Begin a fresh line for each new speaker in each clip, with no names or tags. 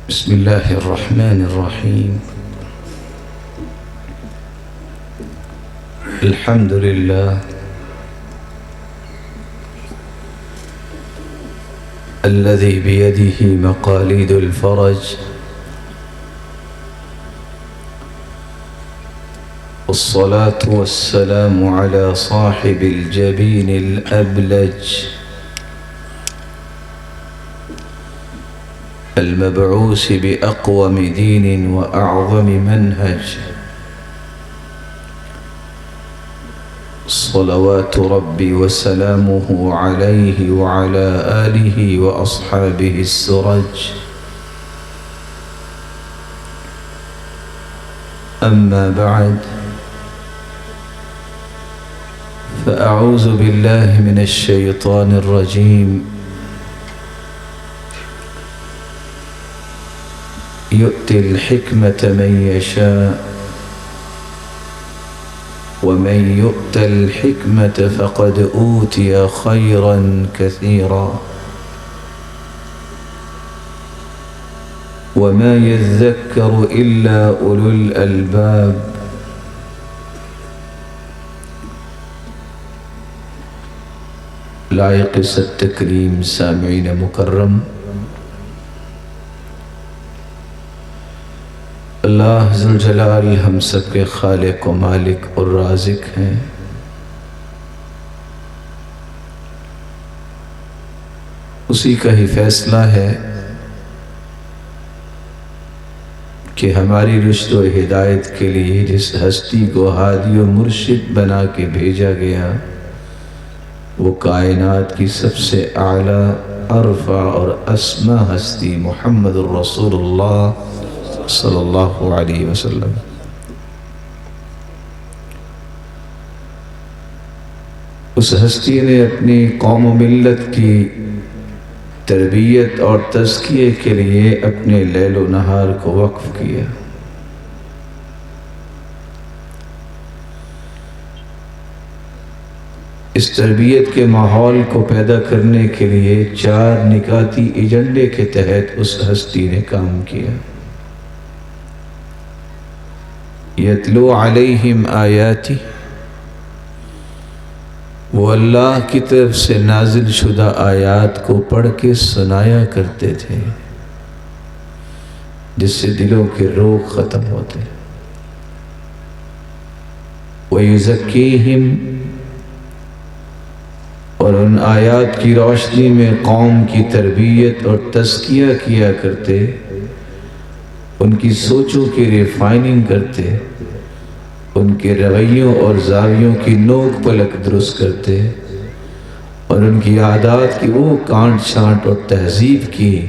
بسم الله الرحمن الرحيم. الحمد لله الذي بيده مقاليد الفرج، والصلاة والسلام على صاحب الجبين الأبلج المبعوث بأقوم دين وأعظم منهج، صلوات ربي وسلامه عليه وعلى آله وأصحابه السرج. أما بعد، فأعوذ بالله من الشيطان الرجيم. يؤتي الحكمة من يشاء، ومن يؤت الحكمة فقد أوتي خيرا كثيرا، وما يذكر إلا أولو الألباب. لائق التکریم سامعین مکرم، اللہ ذوالجلال ہم سب کے خالق و مالک اور رازق ہیں۔ اسی کا ہی فیصلہ ہے کہ ہماری رشد و ہدایت کے لیے جس ہستی کو ہادی و مرشد بنا کے بھیجا گیا، وہ کائنات کی سب سے اعلیٰ، ارفع اور اسما ہستی محمد الرسول اللہ صلی اللہ علیہ وسلم۔ اس ہستی نے اپنی قوم و ملت کی تربیت اور تزکیے کے لیے اپنے لیل و نہار کو وقف کیا۔ اس تربیت کے ماحول کو پیدا کرنے کے لیے 4 نکاتی ایجنڈے کے تحت اس ہستی نے کام کیا۔ یتلو علیہم آیاتی، وہ اللہ کی طرف سے نازل شدہ آیات کو پڑھ کے سنایا کرتے تھے، جس سے دلوں کے روگ ختم ہوتے۔ وَيُزَكِّيهِمْ، اور ان آیات کی روشنی میں قوم کی تربیت اور تزکیہ کیا کرتے، ان کی سوچوں کی ریفائننگ کرتے، ان کے رویوں اور زاویوں کی نوک پلک درست کرتے، اور ان کی عادات کی وہ کانٹ چھانٹ اور تہذیب کی،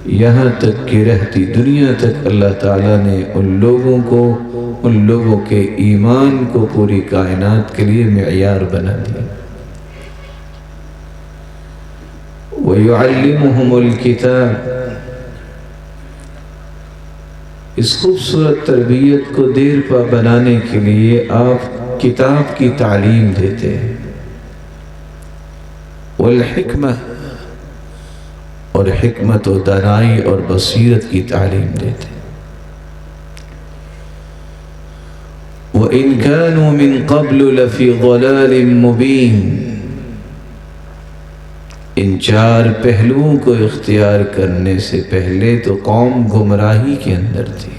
یہاں تک کہ رہتی دنیا تک اللہ تعالیٰ نے ان لوگوں کے ایمان کو پوری کائنات کے لیے معیار بنا دیا۔ وَيُعَلِّمُهُمُ الْكِتَابَ، اس خوبصورت تربیت کو دیر پا بنانے کے لیے آپ کتاب کی تعلیم دیتے ہیں، والحکمہ، اور حکمت و دانائی اور بصیرت کی تعلیم دیتے ہیں۔ وَإِن كَانُوا مِن قَبْلُ لَفِي ضَلَالٍ مُبِينٍ، ان 4 پہلوؤں کو اختیار کرنے سے پہلے تو قوم گمراہی کے اندر تھی۔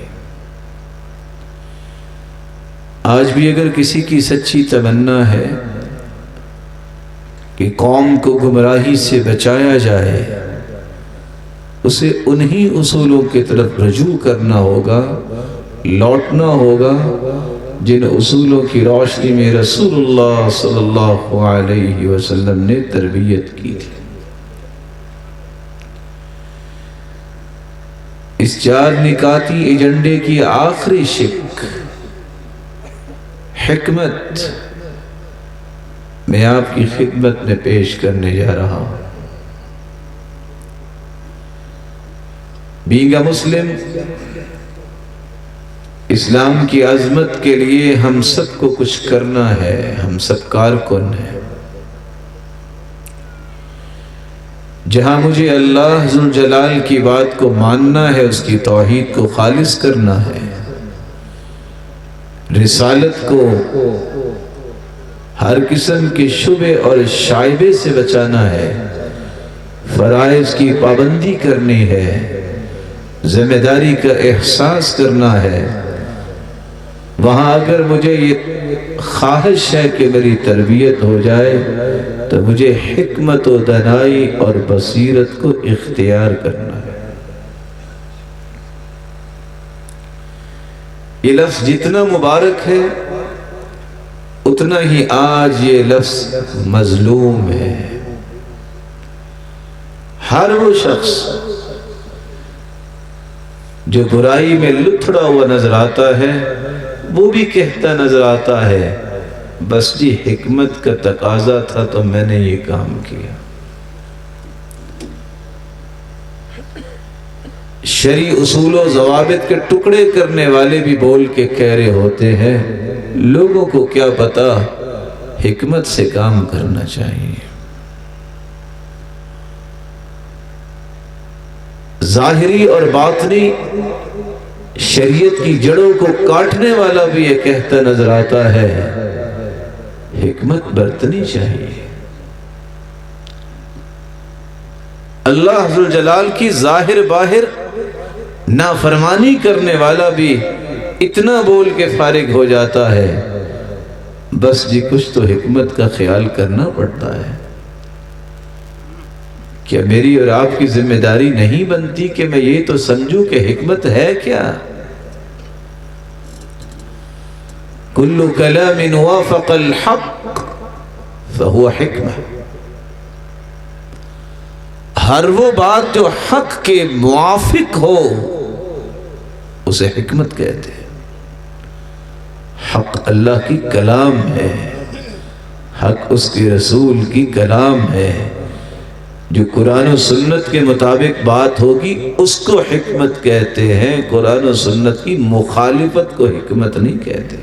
آج بھی اگر کسی کی سچی تمنا ہے کہ قوم کو گمراہی سے بچایا جائے، اسے انہی اصولوں کی طرف رجوع کرنا ہوگا، لوٹنا ہوگا جن اصولوں کی روشنی میں رسول اللہ صلی اللہ علیہ وسلم نے تربیت کی تھی۔ اس 4 نکاتی ایجنڈے کی آخری شق حکمت میں آپ کی خدمت میں پیش کرنے جا رہا ہوں۔ بینگ اے مسلم، اسلام کی عظمت کے لیے ہم سب کو کچھ کرنا ہے، ہم سب کارکن ہیں۔ جہاں مجھے اللہ ذوالجلال کی بات کو ماننا ہے، اس کی توحید کو خالص کرنا ہے، رسالت کو ہر قسم کے شبہ اور شائبے سے بچانا ہے، فرائض کی پابندی کرنی ہے، ذمہ داری کا احساس کرنا ہے، وہاں اگر مجھے یہ خواہش ہے کہ میری تربیت ہو جائے تو مجھے حکمت و دانائی اور بصیرت کو اختیار کرنا ہے۔ یہ لفظ جتنا مبارک ہے اتنا ہی آج یہ لفظ مظلوم ہے۔ ہر وہ شخص جو برائی میں لتھڑا ہوا نظر آتا ہے وہ بھی کہتا نظر آتا ہے بس جی حکمت کا تقاضا تھا تو میں نے یہ کام کیا۔ شرعی اصول و ضوابط کے ٹکڑے کرنے والے بھی بول کے کہہ رہے ہوتے ہیں لوگوں کو کیا پتا، حکمت سے کام کرنا چاہیے۔ ظاہری اور باطنی شریعت کی جڑوں کو کاٹنے والا بھی یہ کہتا نظر آتا ہے حکمت برتنی چاہیے۔ اللہ ذوالجلال کی ظاہر باہر نافرمانی کرنے والا بھی اتنا بول کے فارغ ہو جاتا ہے بس جی کچھ تو حکمت کا خیال کرنا پڑتا ہے۔ کیا میری اور آپ کی ذمہ داری نہیں بنتی کہ میں یہ تو سمجھوں کہ حکمت ہے کیا؟ کل کلام وافق الحق فهو حکمہ، ہر وہ بات جو حق کے موافق ہو اسے حکمت کہتے ہیں۔ حق اللہ کی کلام ہے، حق اس کے رسول کی کلام ہے، جو قرآن و سنت کے مطابق بات ہوگی اس کو حکمت کہتے ہیں، قرآن و سنت کی مخالفت کو حکمت نہیں کہتے۔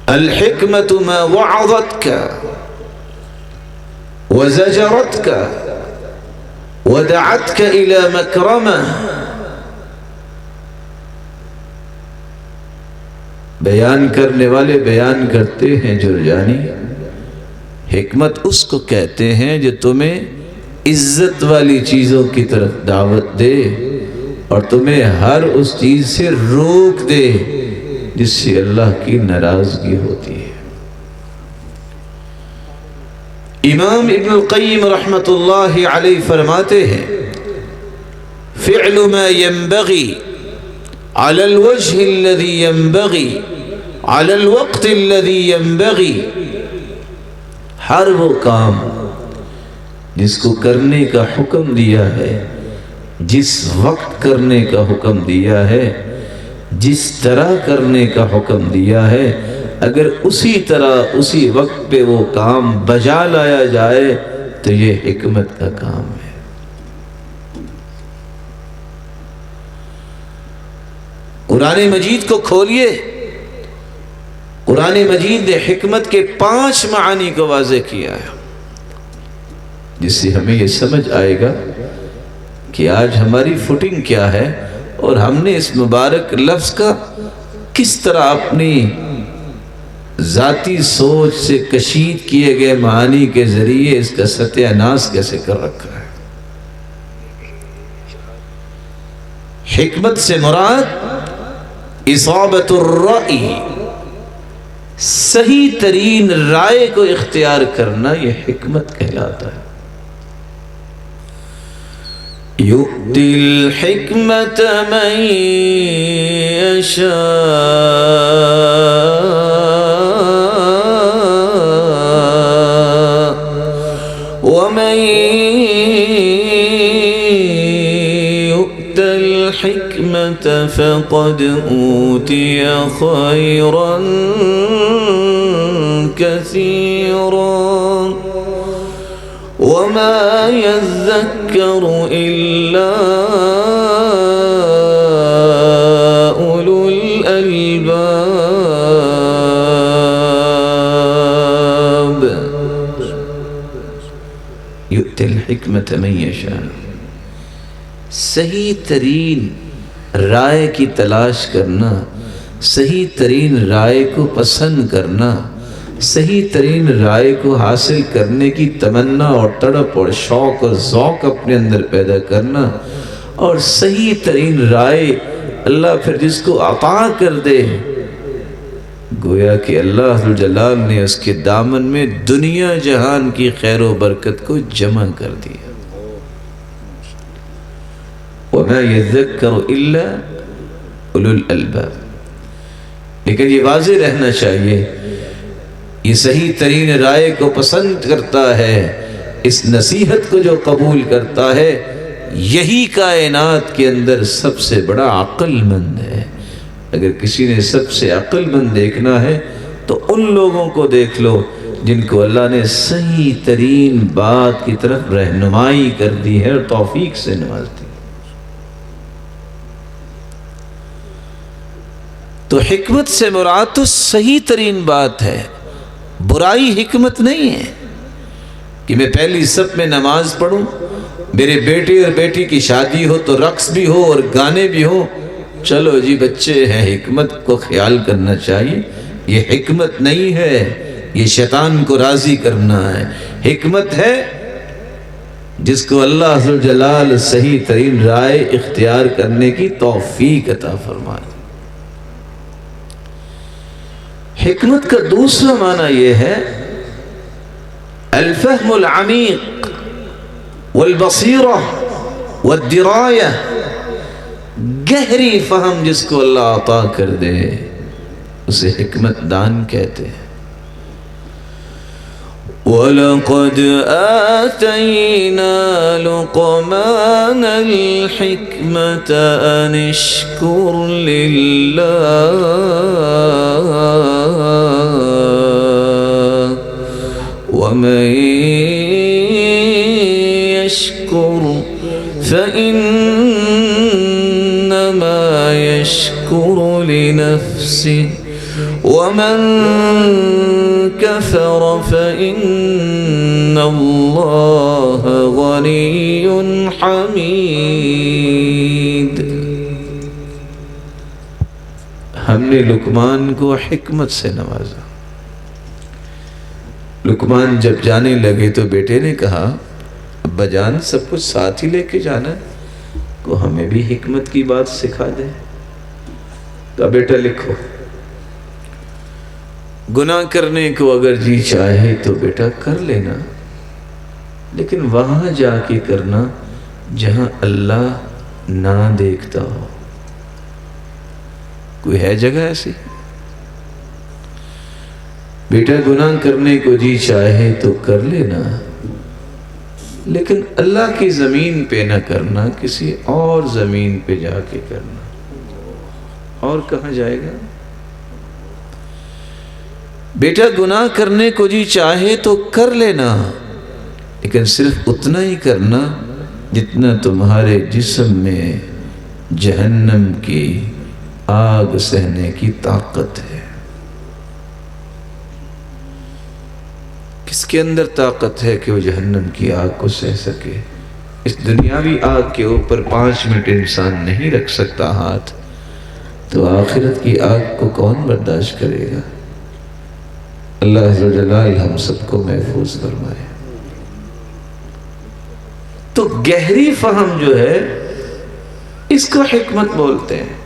الحکمت ما وعظتك وزجرتك ودعتك الى مکرمہ، بیان کرنے والے بیان کرتے ہیں جرجانی، حکمت اس کو کہتے ہیں جو تمہیں عزت والی چیزوں کی طرف دعوت دے اور تمہیں ہر اس چیز سے روک دے جس سے اللہ کی ناراضگی ہوتی ہے۔ امام ابن القیم رحمت اللہ علیہ فرماتے ہیں فعل ما ينبغي على الوجه الذي ينبغي على الوقت الذي ينبغي، ہر وہ کام جس کو کرنے کا حکم دیا ہے، جس وقت کرنے کا حکم دیا ہے، جس طرح کرنے کا حکم دیا ہے، اگر اسی طرح اسی وقت پہ وہ کام بجا لایا جائے تو یہ حکمت کا کام ہے۔ قرآن مجید کو کھولیے، قرآن مجید نے حکمت کے 5 معانی کو واضح کیا ہے جس سے ہمیں یہ سمجھ آئے گا کہ آج ہماری فوٹنگ کیا ہے اور ہم نے اس مبارک لفظ کا کس طرح اپنی ذاتی سوچ سے کشید کیے گئے معانی کے ذریعے اس کا ستیہ ناش کیسے کر رکھا ہے۔ حکمت سے مراد اصابت الرأی، صحیح ترین رائے کو اختیار کرنا، یہ حکمت کہلاتا ہے۔ یؤتی الحکمت من یشاء ومن یؤت الحکمت فقد اوتی خیرا کثیرا وما يذكر إلا أولو الألباب۔ الحکمت من یشاء، صحیح ترین رائے کی تلاش کرنا، صحیح ترین رائے کو پسند کرنا، صحیح ترین رائے کو حاصل کرنے کی تمنا اور تڑپ اور شوق اور ذوق اپنے اندر پیدا کرنا، اور صحیح ترین رائے اللہ پھر جس کو عطا کر دے، گویا کہ اللہ ذوالجلال نے اس کے دامن میں دنیا جہان کی خیر و برکت کو جمع کر دیا۔ وَمَا يَذَّكَّرُ إِلَّا أُولُو الْأَلْبَابِ، لیکن یہ واضح رہنا چاہیے، یہ صحیح ترین رائے کو پسند کرتا ہے، اس نصیحت کو جو قبول کرتا ہے، یہی کائنات کے اندر سب سے بڑا عقل مند ہے۔ اگر کسی نے سب سے عقل مند دیکھنا ہے تو ان لوگوں کو دیکھ لو جن کو اللہ نے صحیح ترین بات کی طرف رہنمائی کر دی ہے اور توفیق سے نواز دی۔ تو حکمت سے مراد تو صحیح ترین بات ہے، برائی حکمت نہیں ہے کہ میں پہلی صف میں نماز پڑھوں، میرے بیٹے اور بیٹی کی شادی ہو تو رقص بھی ہو اور گانے بھی ہو، چلو جی بچے ہیں، حکمت کو خیال کرنا چاہیے، یہ حکمت نہیں ہے، یہ شیطان کو راضی کرنا ہے۔ حکمت ہے جس کو اللہ ذوالجلال صحیح ترین رائے اختیار کرنے کی توفیق عطا فرمائے۔ حکمت کا دوسرا معنی یہ ہے الفہم العمیق والبصیرہ والدرایہ، گہری فہم جس کو اللہ عطا کر دے اسے حکمت دان کہتے ہیں۔ وَلَقَدْ آتَيْنَا لُقْمَانَ الْحِكْمَةَ أَنِ اشْكُرْ لِلَّهِ وَمَن يَشْكُرْ فَإِنَّمَا يَشْكُرُ لِنَفْسِهِ وَمَن كَفَرَ فَإِنَّ اللَّهَ غَنِيٌّ حَمِيدٌ۔ ہم نے لقمان کو حکمت سے نوازا۔ لقمان جب جانے لگے تو بیٹے نے کہا ابا جان سب کچھ ساتھ ہی لے کے جانا ہے، کو ہمیں بھی حکمت کی بات سکھا دے۔ کہا بیٹا لکھو، گناہ کرنے کو اگر جی چاہے تو بیٹا کر لینا، لیکن وہاں جا کے کرنا جہاں اللہ نہ دیکھتا ہو۔ کوئی ہے جگہ ایسی؟ بیٹا گناہ کرنے کو جی چاہے تو کر لینا، لیکن اللہ کی زمین پہ نہ کرنا، کسی اور زمین پہ جا کے کرنا۔ اور کہاں جائے گا؟ بیٹا گناہ کرنے کو جی چاہے تو کر لینا، لیکن صرف اتنا ہی کرنا جتنا تمہارے جسم میں جہنم کی آگ سہنے کی طاقت ہے۔ کس کے اندر طاقت ہے کہ وہ جہنم کی آگ کو سہ سکے؟ اس دنیاوی آگ کے اوپر 5 منٹ انسان نہیں رکھ سکتا ہاتھ، تو آخرت کی آگ کو کون برداشت کرے گا؟ اللہ عز و جلال ہم سب کو محفوظ فرمائے۔ تو گہری فہم جو ہے اس کو حکمت بولتے ہیں۔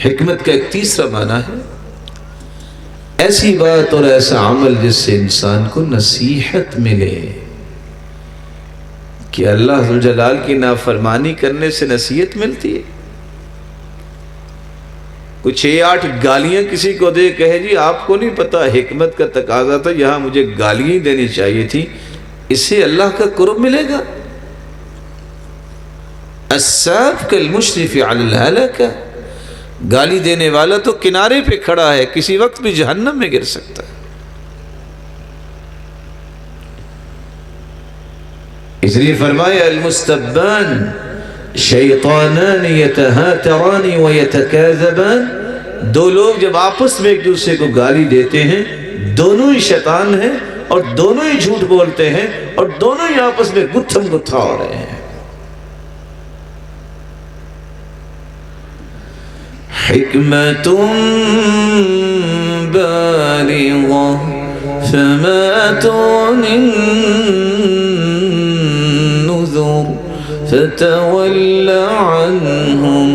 حکمت کا ایک تیسرا معنی ہے ایسی بات اور ایسا عمل جس سے انسان کو نصیحت ملے، کہ اللہ عز و جلال کی نافرمانی کرنے سے نصیحت ملتی ہے۔ کچھ 6-8 گالیاں کسی کو دے کہے جی آپ کو نہیں پتا حکمت کا تقاضا تھا یہاں مجھے گالیاں ہی دینی چاہیے تھی، اس سے اللہ کا قرب ملے گا۔ السابق المشرف علی الہلکہ، گالی دینے والا تو کنارے پہ کھڑا ہے، کسی وقت بھی جہنم میں گر سکتا ہے۔ اس لیے فرمایا المستبان شیطانان یتہاتران ویتکاذبان، 2 لوگ جب آپس میں ایک دوسرے کو گالی دیتے ہیں دونوں ہی شیطان ہیں اور دونوں ہی جھوٹ بولتے ہیں اور دونوں ہی آپس میں گتھم گتھا ہو رہے ہیں۔ حکمت بالغہ فما تغنی النذر فتول عنہم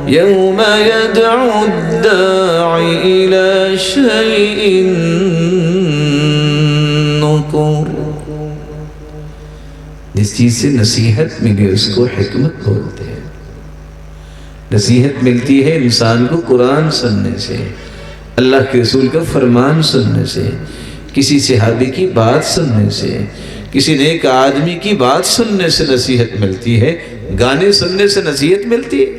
یوم یدعو الداعی الی شیء نکر۔ جس چیز سے نصیحت ملی اس کو حکمت بولتے ہیں۔ نصیحت ملتی ہے انسان کو قرآن سننے سے، اللہ کے رسول کا فرمان سننے سے، کسی صحابی کی بات سننے سے، کسی نیک آدمی کی بات سننے سے نصیحت ملتی ہے، گانے سننے سے نصیحت ملتی ہے۔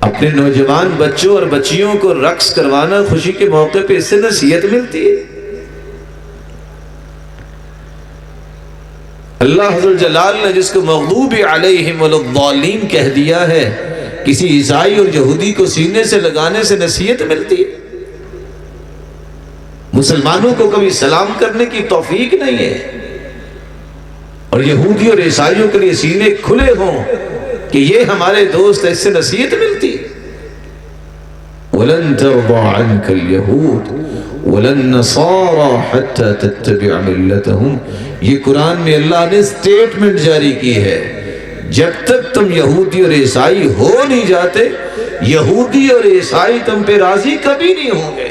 اپنے نوجوان بچوں اور بچیوں کو رقص کروانا خوشی کے موقع پہ، اس سے نصیحت ملتی ہے۔ اللہ حضر جلال نے جس کو مغضوب علیہم والضالین کہہ دیا ہے، کسی عیسائی اور یہودی کو سینے سے لگانے سے نصیحت ملتی ہے۔ مسلمانوں کو کبھی سلام کرنے کی توفیق نہیں ہے، اور یہودی اور عیسائیوں کے لیے سینے کھلے ہوں کہ یہ ہمارے دوست، اس سے نصیحت ملتی ہے۔ وَلَن تَرْضَىٰ عَنْكَ الْيَهُودُ وَلَا النَّصَارَىٰ حَتَّىٰ تَتَّبِعَ مِلَّتَهُمْ۔ یہ قرآن میں اللہ نے سٹیٹمنٹ جاری کی ہے، جب تک تم یہودی اور عیسائی ہو نہیں جاتے، یہودی اور عیسائی تم پہ راضی کبھی نہیں ہوں گے۔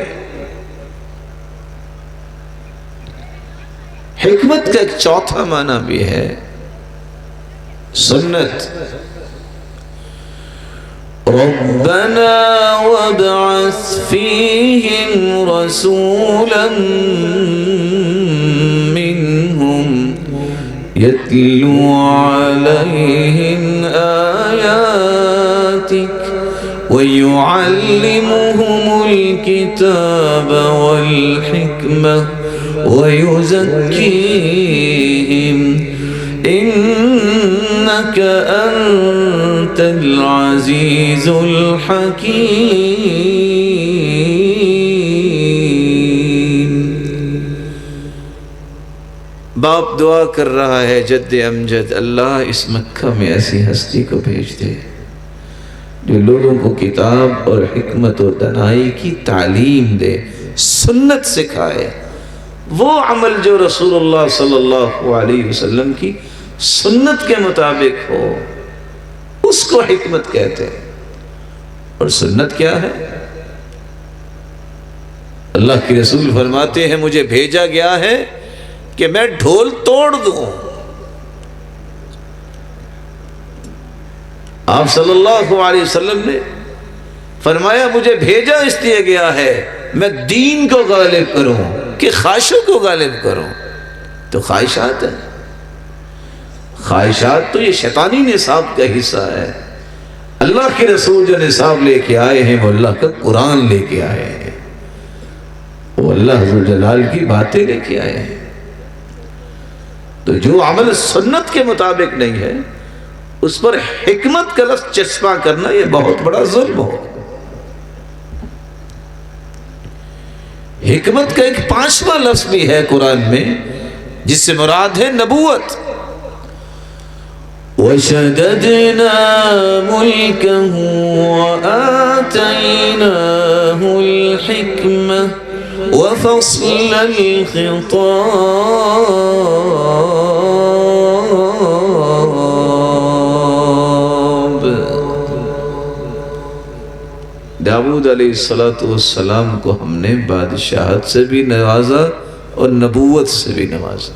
حکمت کا ایک چوتھا معنی بھی ہے سنت۔ ربنا وابعث فیہم رسولا منہم یتلو علیہم آیاتک ویعلمہم الکتاب والحکمہ وَيُزَكِّيهِمْ إِنَّكَ أَنْتَ الْعَزِيزُ الْحَكِيمُ۔ باپ دعا کر رہا ہے، جد امجد اللہ اس مکہ میں ایسی ہستی کو بھیج دے جو لوگوں کو کتاب اور حکمت و دانائی کی تعلیم دے، سنت سکھائے، وہ عمل جو رسول اللہ صلی اللہ علیہ وسلم کی سنت کے مطابق ہو، اس کو حکمت کہتے ہیں۔ اور سنت کیا ہے؟ اللہ کے رسول فرماتے ہیں مجھے بھیجا گیا ہے کہ میں ڈھول توڑ دوں۔ آپ صلی اللہ علیہ وسلم نے فرمایا مجھے بھیجا اس لیے گیا ہے میں دین کو غالب کروں کہ خواہشوں کو غالب کروں۔ تو خواہشات ہیں، خواہشات تو یہ شیطانی نصاب کا حصہ ہے۔ اللہ کے رسول جو نصاب لے کے آئے ہیں وہ اللہ کا قرآن لے کے آئے ہیں، وہ اللہ حضر جلال کی باتیں لے کے آئے ہیں۔ تو جو عمل سنت کے مطابق نہیں ہے اس پر حکمت کا لفظ چسپاں کرنا یہ بہت بڑا ظلم ہو۔ حکمت کا ایک پانچواں لفظ بھی ہے قرآن میں جس سے مراد ہے نبوت۔ وَشَدَدْنَا مُلْكَهُ وَآتَيْنَاهُ الْحِكْمَةَ وَفَصْلَ الْخِطَابِ۔ داؤد علیہ السلام کو ہم نے بادشاہت سے بھی نوازا اور نبوت سے بھی نوازا۔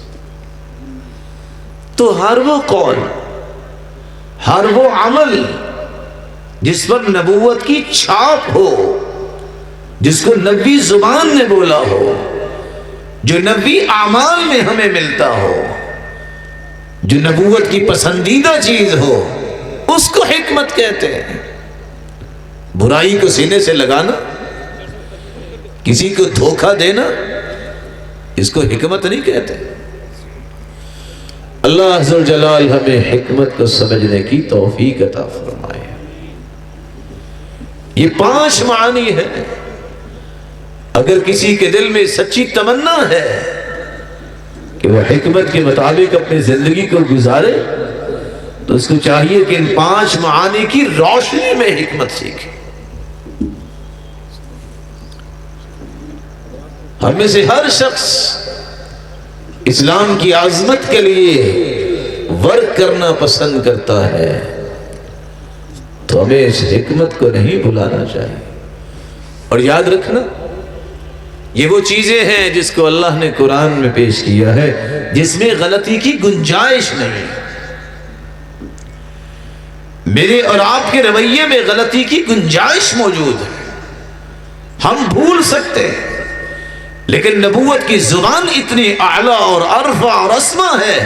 تو ہر وہ قول، ہر وہ عمل جس پر نبوت کی چھاپ ہو، جس کو نبی زبان نے بولا ہو، جو نبی اعمال میں ہمیں ملتا ہو، جو نبوت کی پسندیدہ چیز ہو، اس کو حکمت کہتے ہیں۔ برائی کو سینے سے لگانا، کسی کو دھوکہ دینا، اس کو حکمت نہیں کہتے۔ اللہ عز و جلال ہمیں حکمت کو سمجھنے کی توفیق عطا فرمائے۔ یہ 5 معنی ہیں اگر کسی کے دل میں سچی تمنا ہے کہ وہ حکمت کے مطابق اپنی زندگی کو گزارے تو اس کو چاہیے کہ ان 5 معانی کی روشنی میں حکمت سیکھے۔ ہم میں سے ہر شخص اسلام کی عظمت کے لیے ورک کرنا پسند کرتا ہے، تو ہمیں اس حکمت کو نہیں بھلانا چاہیے۔ اور یاد رکھنا، یہ وہ چیزیں ہیں جس کو اللہ نے قرآن میں پیش کیا ہے جس میں غلطی کی گنجائش نہیں۔ میرے اور آپ کے رویے میں غلطی کی گنجائش موجود ہے، ہم بھول سکتے ہیں، لیکن نبوت کی زبان اتنی اعلیٰ اور عرفہ اور اسمہ ہے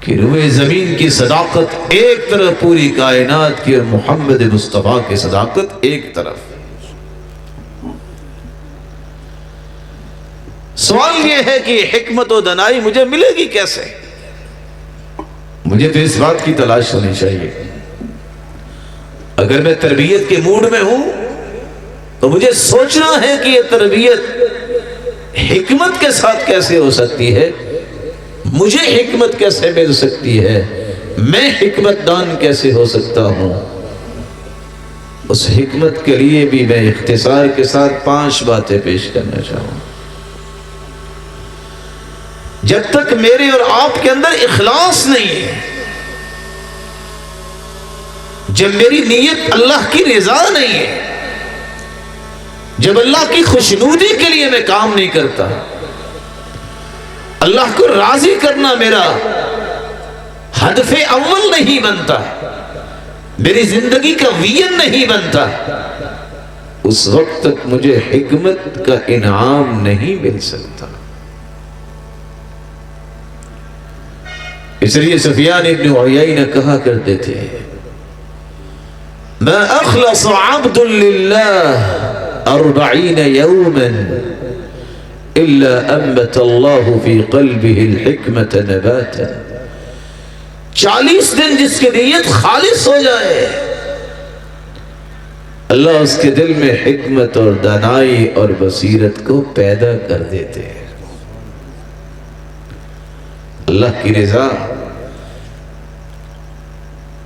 کہ روئے زمین کی صداقت ایک طرف، پوری کائنات کی اور محمد مصطفیٰ کی صداقت ایک طرف۔ سوال یہ ہے کہ حکمت و دانائی مجھے ملے گی کیسے؟ مجھے تو اس بات کی تلاش ہونی چاہیے، اگر میں تربیت کے موڈ میں ہوں تو مجھے سوچنا ہے کہ یہ تربیت حکمت کے ساتھ کیسے ہو سکتی ہے، مجھے حکمت کیسے مل سکتی ہے، میں حکمت دان کیسے ہو سکتا ہوں۔ اس حکمت کے لیے بھی میں اختصار کے ساتھ 5 باتیں پیش کرنا چاہوں۔ جب تک میرے اور آپ کے اندر اخلاص نہیں ہے، جب میری نیت اللہ کی رضا نہیں ہے، جب اللہ کی خوشنودی کے لیے میں کام نہیں کرتا، اللہ کو راضی کرنا میرا ہدف اول نہیں بنتا، میری زندگی کا ویژن نہیں بنتا، اس وقت تک مجھے حکمت کا انعام نہیں مل سکتا۔ اس لیے سفیان ابن عیینہ کہا کرتے تھے، ما اخلص عبد للہ 40 یوما الا انبت اللہ فی قلبہ الحکمت نباتا۔ 40 دن جس کی نیت خالص ہو جائے، اللہ اس کے دل میں حکمت اور دانائی اور بصیرت کو پیدا کر دیتے ہیں۔ اللہ کی رضا،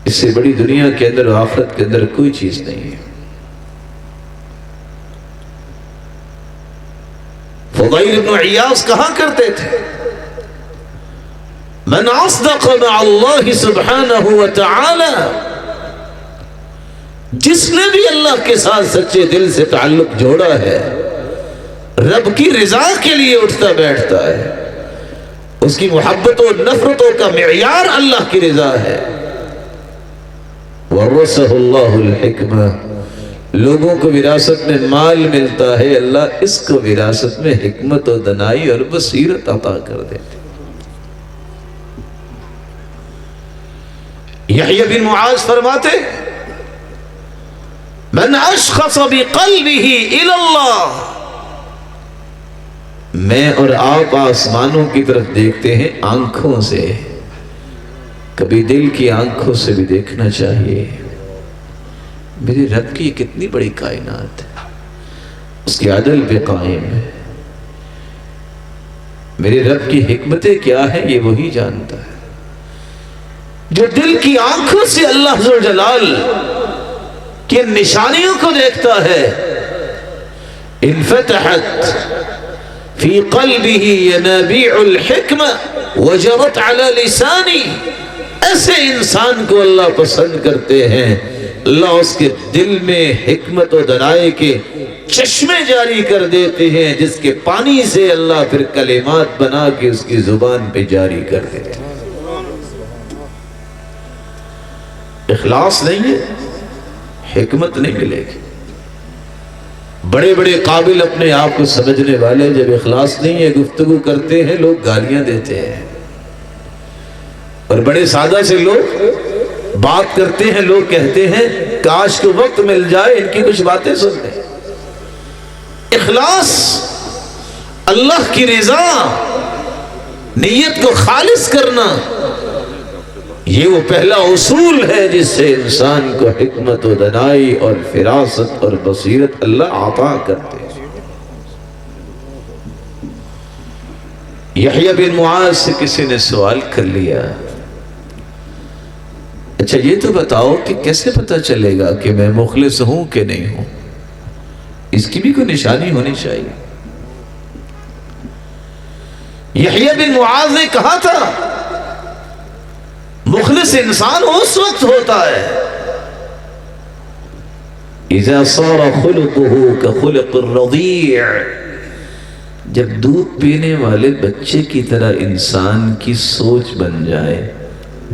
اس سے بڑی دنیا کے اندر و آخرت کے اندر کوئی چیز نہیں ہے۔ فضیل بن عیاض کہا کرتے تھے، من اصدق مع اللہ سبحانہ وتعالی، جس نے بھی اللہ کے ساتھ سچے دل سے تعلق جوڑا ہے، رب کی رضا کے لیے اٹھتا بیٹھتا ہے، اس کی محبت و نفرتوں کا معیار اللہ کی رضا ہے۔ وَرَثَهُ اللَّهُ الْحِكْمَةَ، لوگوں کو وراثت میں مال ملتا ہے، اللہ اس کو وراثت میں حکمت و دانائی اور بصیرت عطا کر دیتے۔ یحییٰ بن معاذ فرماتے، من اشخص بقلبه الى اللہ، میں اور آپ آسمانوں کی طرف دیکھتے ہیں آنکھوں سے، کبھی دل کی آنکھوں سے بھی دیکھنا چاہیے۔ میرے رب کی کتنی بڑی کائنات ہے، اس کے عدل پہ قائم ہے، میرے رب کی حکمتیں کیا ہیں یہ وہی جانتا ہے۔ جو دل کی آنکھوں سے اللہ ذو جلال کی نشانیوں کو دیکھتا ہے، انفتحت فی قلبہ ینابیع الحکمہ وجرت علی لسانی، ایسے انسان کو اللہ پسند کرتے ہیں، اللہ اس کے دل میں حکمت و دانائی کے چشمے جاری کر دیتے ہیں، جس کے پانی سے اللہ پھر کلمات بنا کے اس کی زبان پہ جاری کر دیتے ہیں۔ اخلاص نہیں ہے، حکمت نہیں ملے گی۔ بڑے بڑے قابل اپنے آپ کو سمجھنے والے جب اخلاص نہیں ہے گفتگو کرتے ہیں، لوگ گالیاں دیتے ہیں، اور بڑے سادہ سے لوگ بات کرتے ہیں، لوگ کہتے ہیں کاش کو وقت مل جائے ان کی کچھ باتیں سن لیں۔ اخلاص، اللہ کی رضا، نیت کو خالص کرنا، یہ وہ پہلا اصول ہے جس سے انسان کو حکمت و دانائی اور فراست اور بصیرت اللہ عطا کرتے ہیں۔ یحییٰ بن معاذ سے کسی نے سوال کر لیا، اچھا یہ تو بتاؤ کہ کیسے پتہ چلے گا کہ میں مخلص ہوں کہ نہیں ہوں؟ اس کی بھی کوئی نشانی ہونی چاہیے۔ یحییٰ بن معاذ نے کہا تھا مخلص انسان اس وقت ہوتا ہے اذا صار خلقه كخلق الرضيع، جب دودھ پینے والے بچے کی طرح انسان کی سوچ بن جائے۔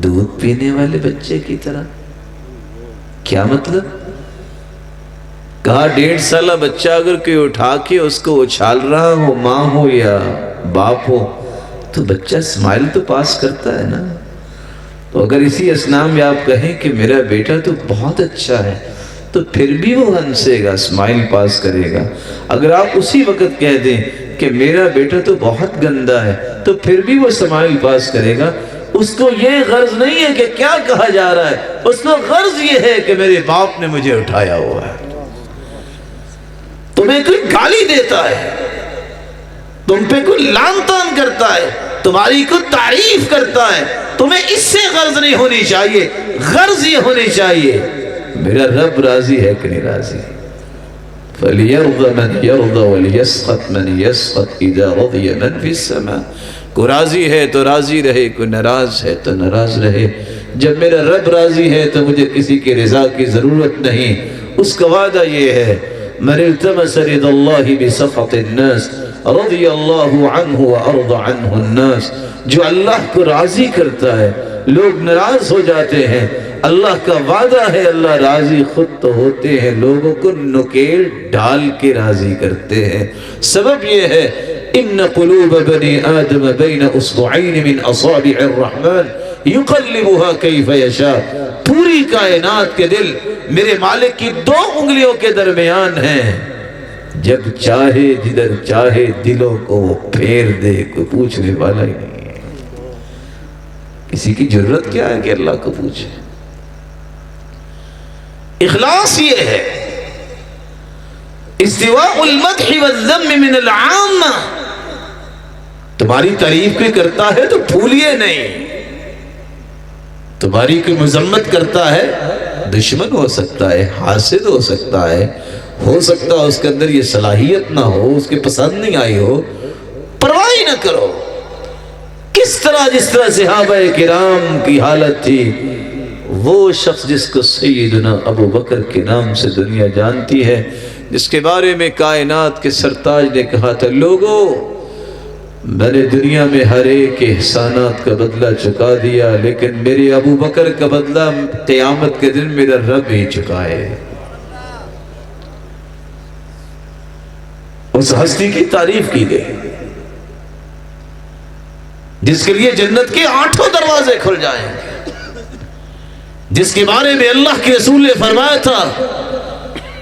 دودھ پینے والے بچے کی طرح کیا مطلب؟ کہا 1.5 سالہ بچہ اگر کوئی اٹھا کے اس کو اچھال رہا ہو، ماں ہو یا باپ ہو، تو بچہ اسمائل تو پاس کرتا ہے نا۔ تو اگر اسی اسنا میں آپ کہیں کہ میرا بیٹا تو بہت اچھا ہے، تو پھر بھی وہ ہنسے گا، اسمائل پاس کرے گا۔ اگر آپ اسی وقت کہہ دیں کہ میرا بیٹا تو بہت گندا ہے، تو پھر بھی وہ اسمائل پاس کرے گا۔ اس کو یہ غرض نہیں ہے کہ کیا کہا جا رہا ہے، اس کو غرض یہ ہے کہ میرے باپ نے مجھے اٹھایا ہوا ہے۔ تمہیں کوئی گالی دیتا ہے، تم پہ کوئی لعن طعن کرتا ہے، تمہاری کوئی تعریف کرتا ہے، تمہیں اس سے غرض نہیں ہونی چاہیے، غرض یہ ہونی چاہیے میرا رب راضی ہے کہ نہیں راضی۔ فَلْيَرْضَ مَنْ يَرْضَ وَلْيَسْخَطْ مَنْ يَسْخَطْ إِذَا رَضِيَ مَنْ فِي السَّمَاءِ، کوئی راضی ہے تو راضی رہے، کوئی ناراض ہے تو ناراض رہے۔ جب میرا رب راضی ہے تو مجھے کسی کی رضا کی ضرورت نہیں۔ اس کا وعدہ یہ ہے مَنِ الْتَمَسَ رِضَى اللَّهِ بِسَخَطِ النَّاسِ رضی اللہ عنہ وارض عنہ الناس، جو اللہ کو راضی کرتا ہے لوگ ناراض ہو جاتے ہیں۔ اللہ کا وعدہ ہے اللہ راضی خود تو ہوتے ہیں، لوگوں کو نکیل ڈال کے راضی کرتے ہیں۔ سبب یہ ہے ان قلوب بنی آدم بین اصبعین من اصابع الرحمن یقلبها کیف یشاء، پوری کائنات کے دل میرے مالک کی 2 انگلیوں کے درمیان ہیں، جب چاہے جدھر چاہے دلوں کو وہ پھیر دے، کوئی پوچھنے والا ہی نہیں ہے۔ کسی کی جرت کیا ہے کہ اللہ کو پوچھے؟ اخلاص یہ ہے استواء المدح والذم من العامہ، تمہاری تعریف کوئی کرتا ہے تو پھولیے نہیں، تمہاری کوئی مذمت کرتا ہے، دشمن ہو سکتا ہے، حاسد ہو سکتا ہے اس کے اندر یہ صلاحیت نہ ہو، اس کے پسند نہیں آئی ہو، پرواہ ہی نہ کرو۔ کس طرح جس طرح صحابہ کرام کی حالت تھی، وہ شخص جس کو سیدنا ابو بکر کے نام سے دنیا جانتی ہے، جس کے بارے میں کائنات کے سرتاج نے کہا تھا لوگوں میں نے دنیا میں ہر ایک احسانات کا بدلہ چکا دیا، لیکن میرے ابو بکر کا بدلہ قیامت کے دن میرا رب ہی چکائے۔ اس ہستی کی تعریف کی گئی جس کے لیے جنت کے 8 دروازے کھل جائیں گے، جس کے بارے میں اللہ کے رسول نے فرمایا تھا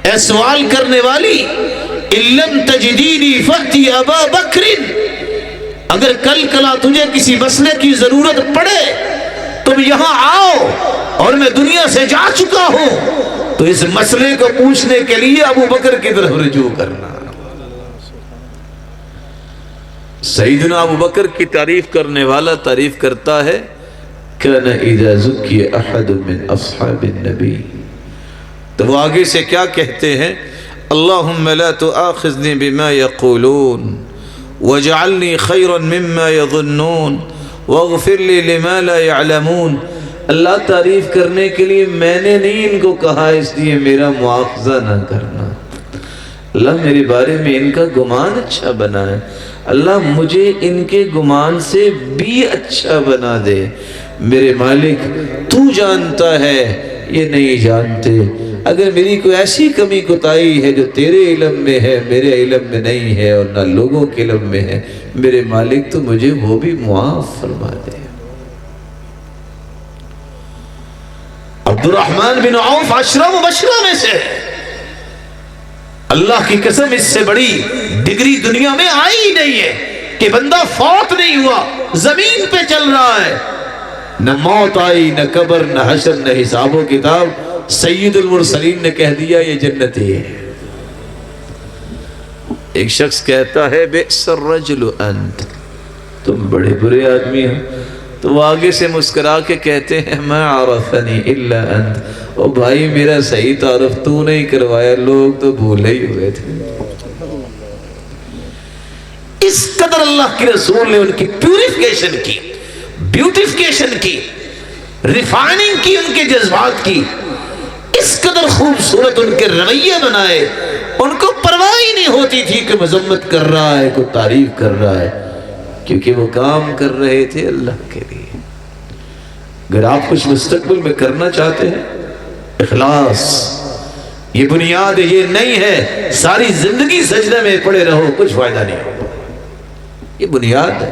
اے سوال کرنے والی ان لم تجدینی فأتی ابا بکر، اگر کل کلا تجھے کسی مسئلے کی ضرورت پڑے تم یہاں آؤ، اور میں دنیا سے جا چکا ہوں تو اس مسئلے کو پوچھنے کے لیے ابو بکر کی طرف رجوع کرنا۔ سیدنا ابو بکر کی تعریف کرنے والا تعریف کرتا ہے کان اذا ذکی احد من اصحاب النبی، تو وہ آگے سے کیا کہتے ہیں اللہم لا تؤاخذنی بما یقولون واجعلنی خیرا مما یظنون واغفر لی لما لا يعلمون، اللہ تعریف کرنے کے لیے میں نے نہیں ان کو کہا، اس لیے میرا مواخذہ نہ کرنا، اللہ میرے بارے میں ان کا گمان اچھا بنا ہے، اللہ مجھے ان کے گمان سے بھی اچھا بنا دے، میرے مالک تو جانتا ہے یہ نہیں جانتے، اگر میری کوئی ایسی کمی کوتاہی ہے جو تیرے علم میں ہے میرے علم میں نہیں ہے اور نہ لوگوں کے علم میں ہے، میرے مالک تو مجھے وہ بھی معاف فرما دے۔ عبد الرحمن بن عوف 10 مبشرہ میں سے، اللہ کی قسم اس سے بڑی ڈگری دنیا میں آئی ہی نہیں ہے کہ بندہ فوت نہیں ہوا، زمین پہ چل رہا ہے، نہ موت آئی، نہ قبر، نہ حشر، نہ حساب و کتاب، سید المرسلین نے کہہ دیا یہ جنتی ہے۔ ایک شخص کہتا ہے بئس الرجل انت، تم بڑے برے آدمی ہو. تو وہ آگے سے مسکرا کے کہتے ہیں ما عرفنی الا انت، او بھائی میرا صحیح تعارف تو نہیں کروایا، لوگ تو بھولے ہی ہوئے تھے. اس قدر اللہ کے رسول نے ان کی پیوریفیکیشن کی، بیوٹیفیکیشن کی، ریفائننگ کی ان کے جذبات کی، اس قدر خوبصورت ان کے رویے بنائے. ان کو پرواہ ہی نہیں ہوتی تھی کہ مذمت کر رہا ہے، کوئی تعریف کر رہا ہے، کیونکہ وہ کام کر رہے تھے اللہ کے لیے. اگر آپ کچھ مستقبل میں کرنا چاہتے ہیں، اخلاص یہ بنیاد ہے. یہ نہیں ہے ساری زندگی سجدے میں پڑے رہو، کچھ فائدہ نہیں ہوگا. یہ بنیاد ہے.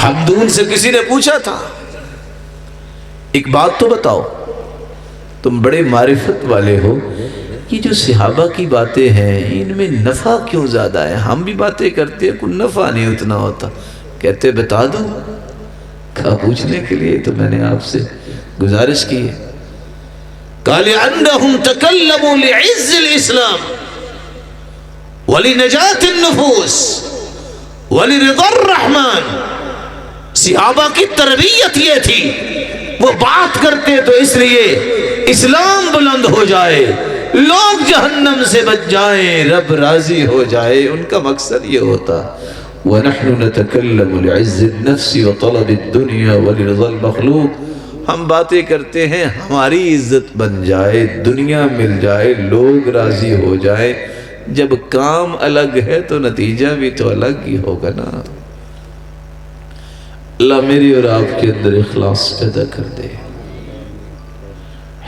حمدون سے کسی نے پوچھا تھا ایک بات تو بتاؤ، تم بڑے معرفت والے ہو، یہ جو صحابہ کی باتیں ہیں ان میں نفع کیوں زیادہ ہے؟ ہم بھی باتیں کرتے ہیں، کوئی نفع نہیں اتنا ہوتا. کہتے بتا دوں. کہا پوچھنے کے لیے تو میں نے آپ سے گزارش کی ہے. قال لأنهم تكلموا لعز الإسلام ولنجاة النفوس ولرضا الرحمن. صحابہ کی تربیت یہ تھی، وہ بات کرتے تو اس لیے اسلام بلند ہو جائے، لوگ جہنم سے بچ جائیں، رب راضی ہو جائے. ان کا مقصد یہ ہوتا. وَنَحْنُ نَتَكَلَّمُ لِعِزِّ النَّفْسِ وَطَلَبِ الدُّنْيَا وَلِرِضَى الْمَخْلُوقِ. ہم باتیں کرتے ہیں ہماری عزت بن جائے، دنیا مل جائے، لوگ راضی ہو جائیں. جب کام الگ ہے تو نتیجہ بھی تو الگ ہی ہوگا نا. اللہ میری اور آپ کے اندر اخلاص پیدا کر دے.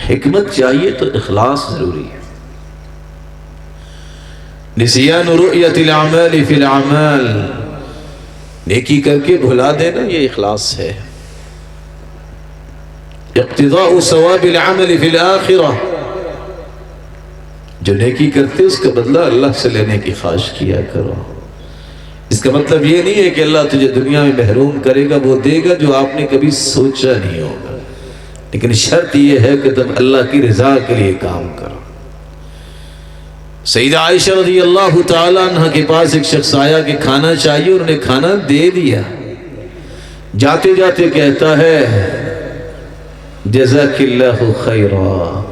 حکمت چاہیے تو اخلاص ضروری ہے. نسیان رؤیت الاعمال فی الاعمال، نیکی کر کے بھلا دینا، یہ اخلاص ہے. اقتضاء ثواب العمل فی الآخرہ، جو نیکی کرتے اس کا بدلہ اللہ سے لینے کی خواہش کیا کرو. اس کا مطلب یہ نہیں ہے کہ اللہ تجھے دنیا میں محروم کرے گا، وہ دے گا جو آپ نے کبھی سوچا نہیں ہوگا، لیکن شرط یہ ہے کہ تم اللہ کی رضا کے لیے کام کرو. سیدہ عائشہ رضی اللہ تعالیٰ عنہ کے پاس ایک شخص آیا کہ کھانا چاہیے، اور انہیں کھانا دے دیا. جاتے جاتے کہتا ہے جزاک اللہ خیرا،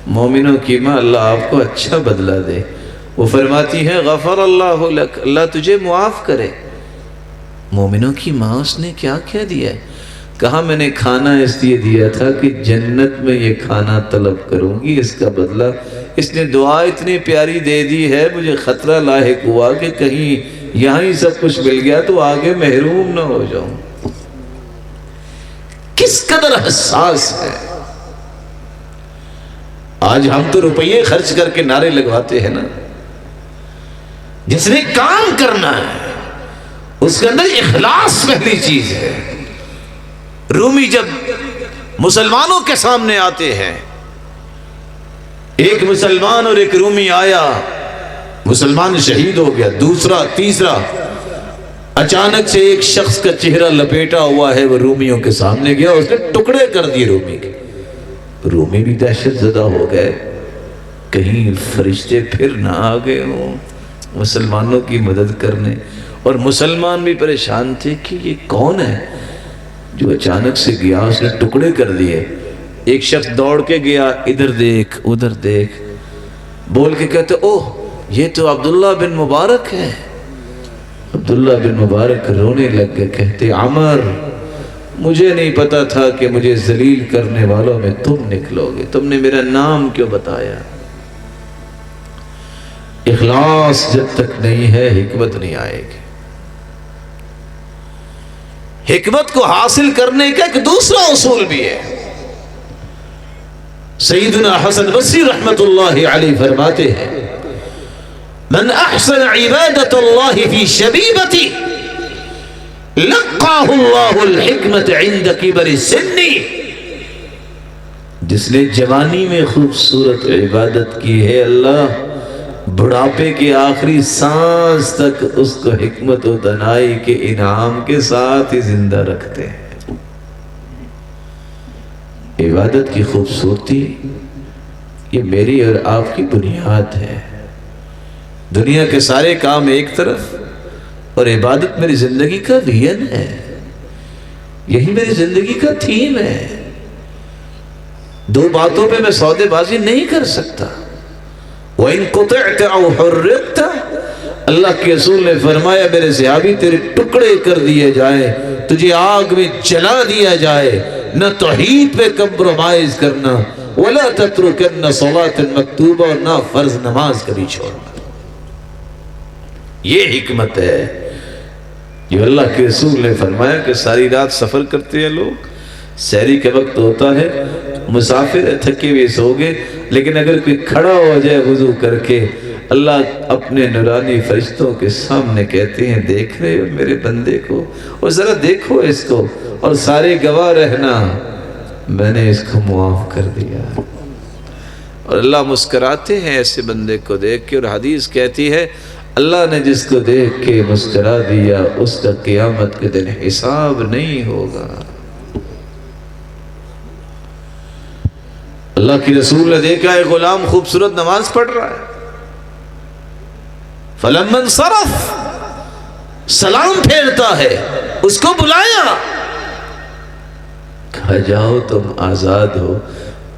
مومنوں کی ماں اللہ آپ کو اچھا بدلہ دے. وہ فرماتی ہے غفر اللہ لک، اللہ تجھے معاف کرے. مومنوں کی ماں اس نے کیا کہہ دیا ہے؟ کہا میں نے کھانا اس لیے دیا تھا کہ جنت میں یہ کھانا طلب کروں گی، اس کا بدلہ. اس نے دعا اتنی پیاری دے دی ہے، مجھے خطرہ لاحق ہوا کہ کہیں یہاں ہی سب کچھ مل گیا تو آگے محروم نہ ہو جاؤں. کس قدر حساس ہے. آج ہم تو روپیے خرچ کر کے نعرے لگواتے ہیں نا. جس نے کام کرنا ہے اس کے اندر اخلاص پہلی چیز ہے. رومی جب مسلمانوں کے سامنے آتے ہیں، ایک مسلمان اور ایک رومی آیا، مسلمان شہید ہو گیا، دوسرا تیسرا. اچانک سے ایک شخص کا چہرہ لپیٹا ہوا ہے، وہ رومیوں کے سامنے گیا، اس نے ٹکڑے کر دیے رومی کے. رومی بھی دہشت زدہ ہو گئے، کہیں فرشتے پھر نہ آ گئے ہوں مسلمانوں کی مدد کرنے. اور مسلمان بھی پریشان تھے کہ یہ کون ہے جو اچانک سے گیا، اس نے ٹکڑے کر دیے. ایک شخص دوڑ کے گیا، ادھر دیکھ ادھر دیکھ، بول کے کہتے اوہ یہ تو عبداللہ بن مبارک ہے. عبداللہ بن مبارک رونے لگ گئے، کہتے عمر مجھے نہیں پتا تھا کہ مجھے ذلیل کرنے والوں میں تم نکلو گے، تم نے میرا نام کیوں بتایا. اخلاص جب تک نہیں ہے حکمت نہیں آئے گی. حکمت کو حاصل کرنے کا ایک دوسرا اصول بھی ہے. سیدنا حسن بصری رحمت اللہ علیہ فرماتے ہیں من احسن عبادت اللہ فی شبیبتی لقاہ اللہ الحکمت عند کبر سن. جس نے جوانی میں خوبصورت عبادت کی ہے، اللہ بڑھاپے کی آخری سانس تک اس کو حکمت و دانائی کے انعام کے ساتھ ہی زندہ رکھتے ہیں. عبادت کی خوبصورتی یہ میری اور آپ کی بنیاد ہے. دنیا کے سارے کام ایک طرف اور عبادت میری زندگی کا ویژن ہے، یہی میری زندگی کا تھیم ہے۔ دو باتوں پہ میں سودے بازی نہیں کر سکتا۔ وَإِن قُطِعْتَ أَوْ حُرِّقْتَ، اللہ کے رسول نے فرمایا میرے صحابی تیرے ٹکڑے کر دیے جائیں، تجھے آگ میں جلا دیا جائے، نہ توحید پہ کمپرومائز کرنا، وَلَا تَتْرُكَنَّ صَلَاةً مَكْتُوبَةً، اور نہ فرض نماز کبھی چھوڑنا۔ یہ حکمت ہے جو اللہ کے رسول نے فرمایا کہ ساری رات سفر کرتے ہیں لوگ، سحری کے وقت ہوتا ہے، مسافر ہے، تھکے ہوئے سو گئے، لیکن اگر کوئی کھڑا ہو جائے وضو کر کے، اللہ اپنے نورانی فرشتوں کے سامنے کہتے ہیں دیکھ رہے ہو میرے بندے کو، اور ذرا دیکھو اس کو، اور سارے گواہ رہنا میں نے اس کو معاف کر دیا۔ اور اللہ مسکراتے ہیں ایسے بندے کو دیکھ کے، اور حدیث کہتی ہے اللہ نے جس کو دیکھ کے مسکرا دیا اس کا قیامت کے دن حساب نہیں ہوگا۔ اللہ کی رسول نے دیکھا ہے غلام خوبصورت نماز پڑھ رہا ہے، فَلَمَّا انصَرَفَ، سلام پھیرتا ہے، اس کو بلایا، کہا جاؤ تم آزاد ہو،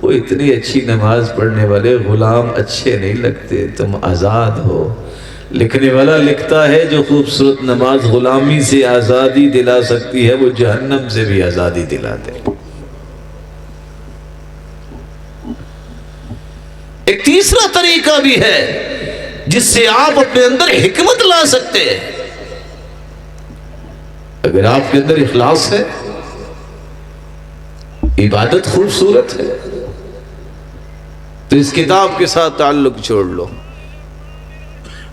وہ اتنی اچھی نماز پڑھنے والے غلام اچھے نہیں لگتے، تم آزاد ہو۔ لکھنے والا لکھتا ہے جو خوبصورت نماز غلامی سے آزادی دلا سکتی ہے وہ جہنم سے بھی آزادی دلا دے۔ ایک تیسرا طریقہ بھی ہے جس سے آپ اپنے اندر حکمت لا سکتے ہیں۔ اگر آپ کے اندر اخلاص ہے، عبادت خوبصورت ہے، تو اس کتاب کے ساتھ تعلق چھوڑ لو۔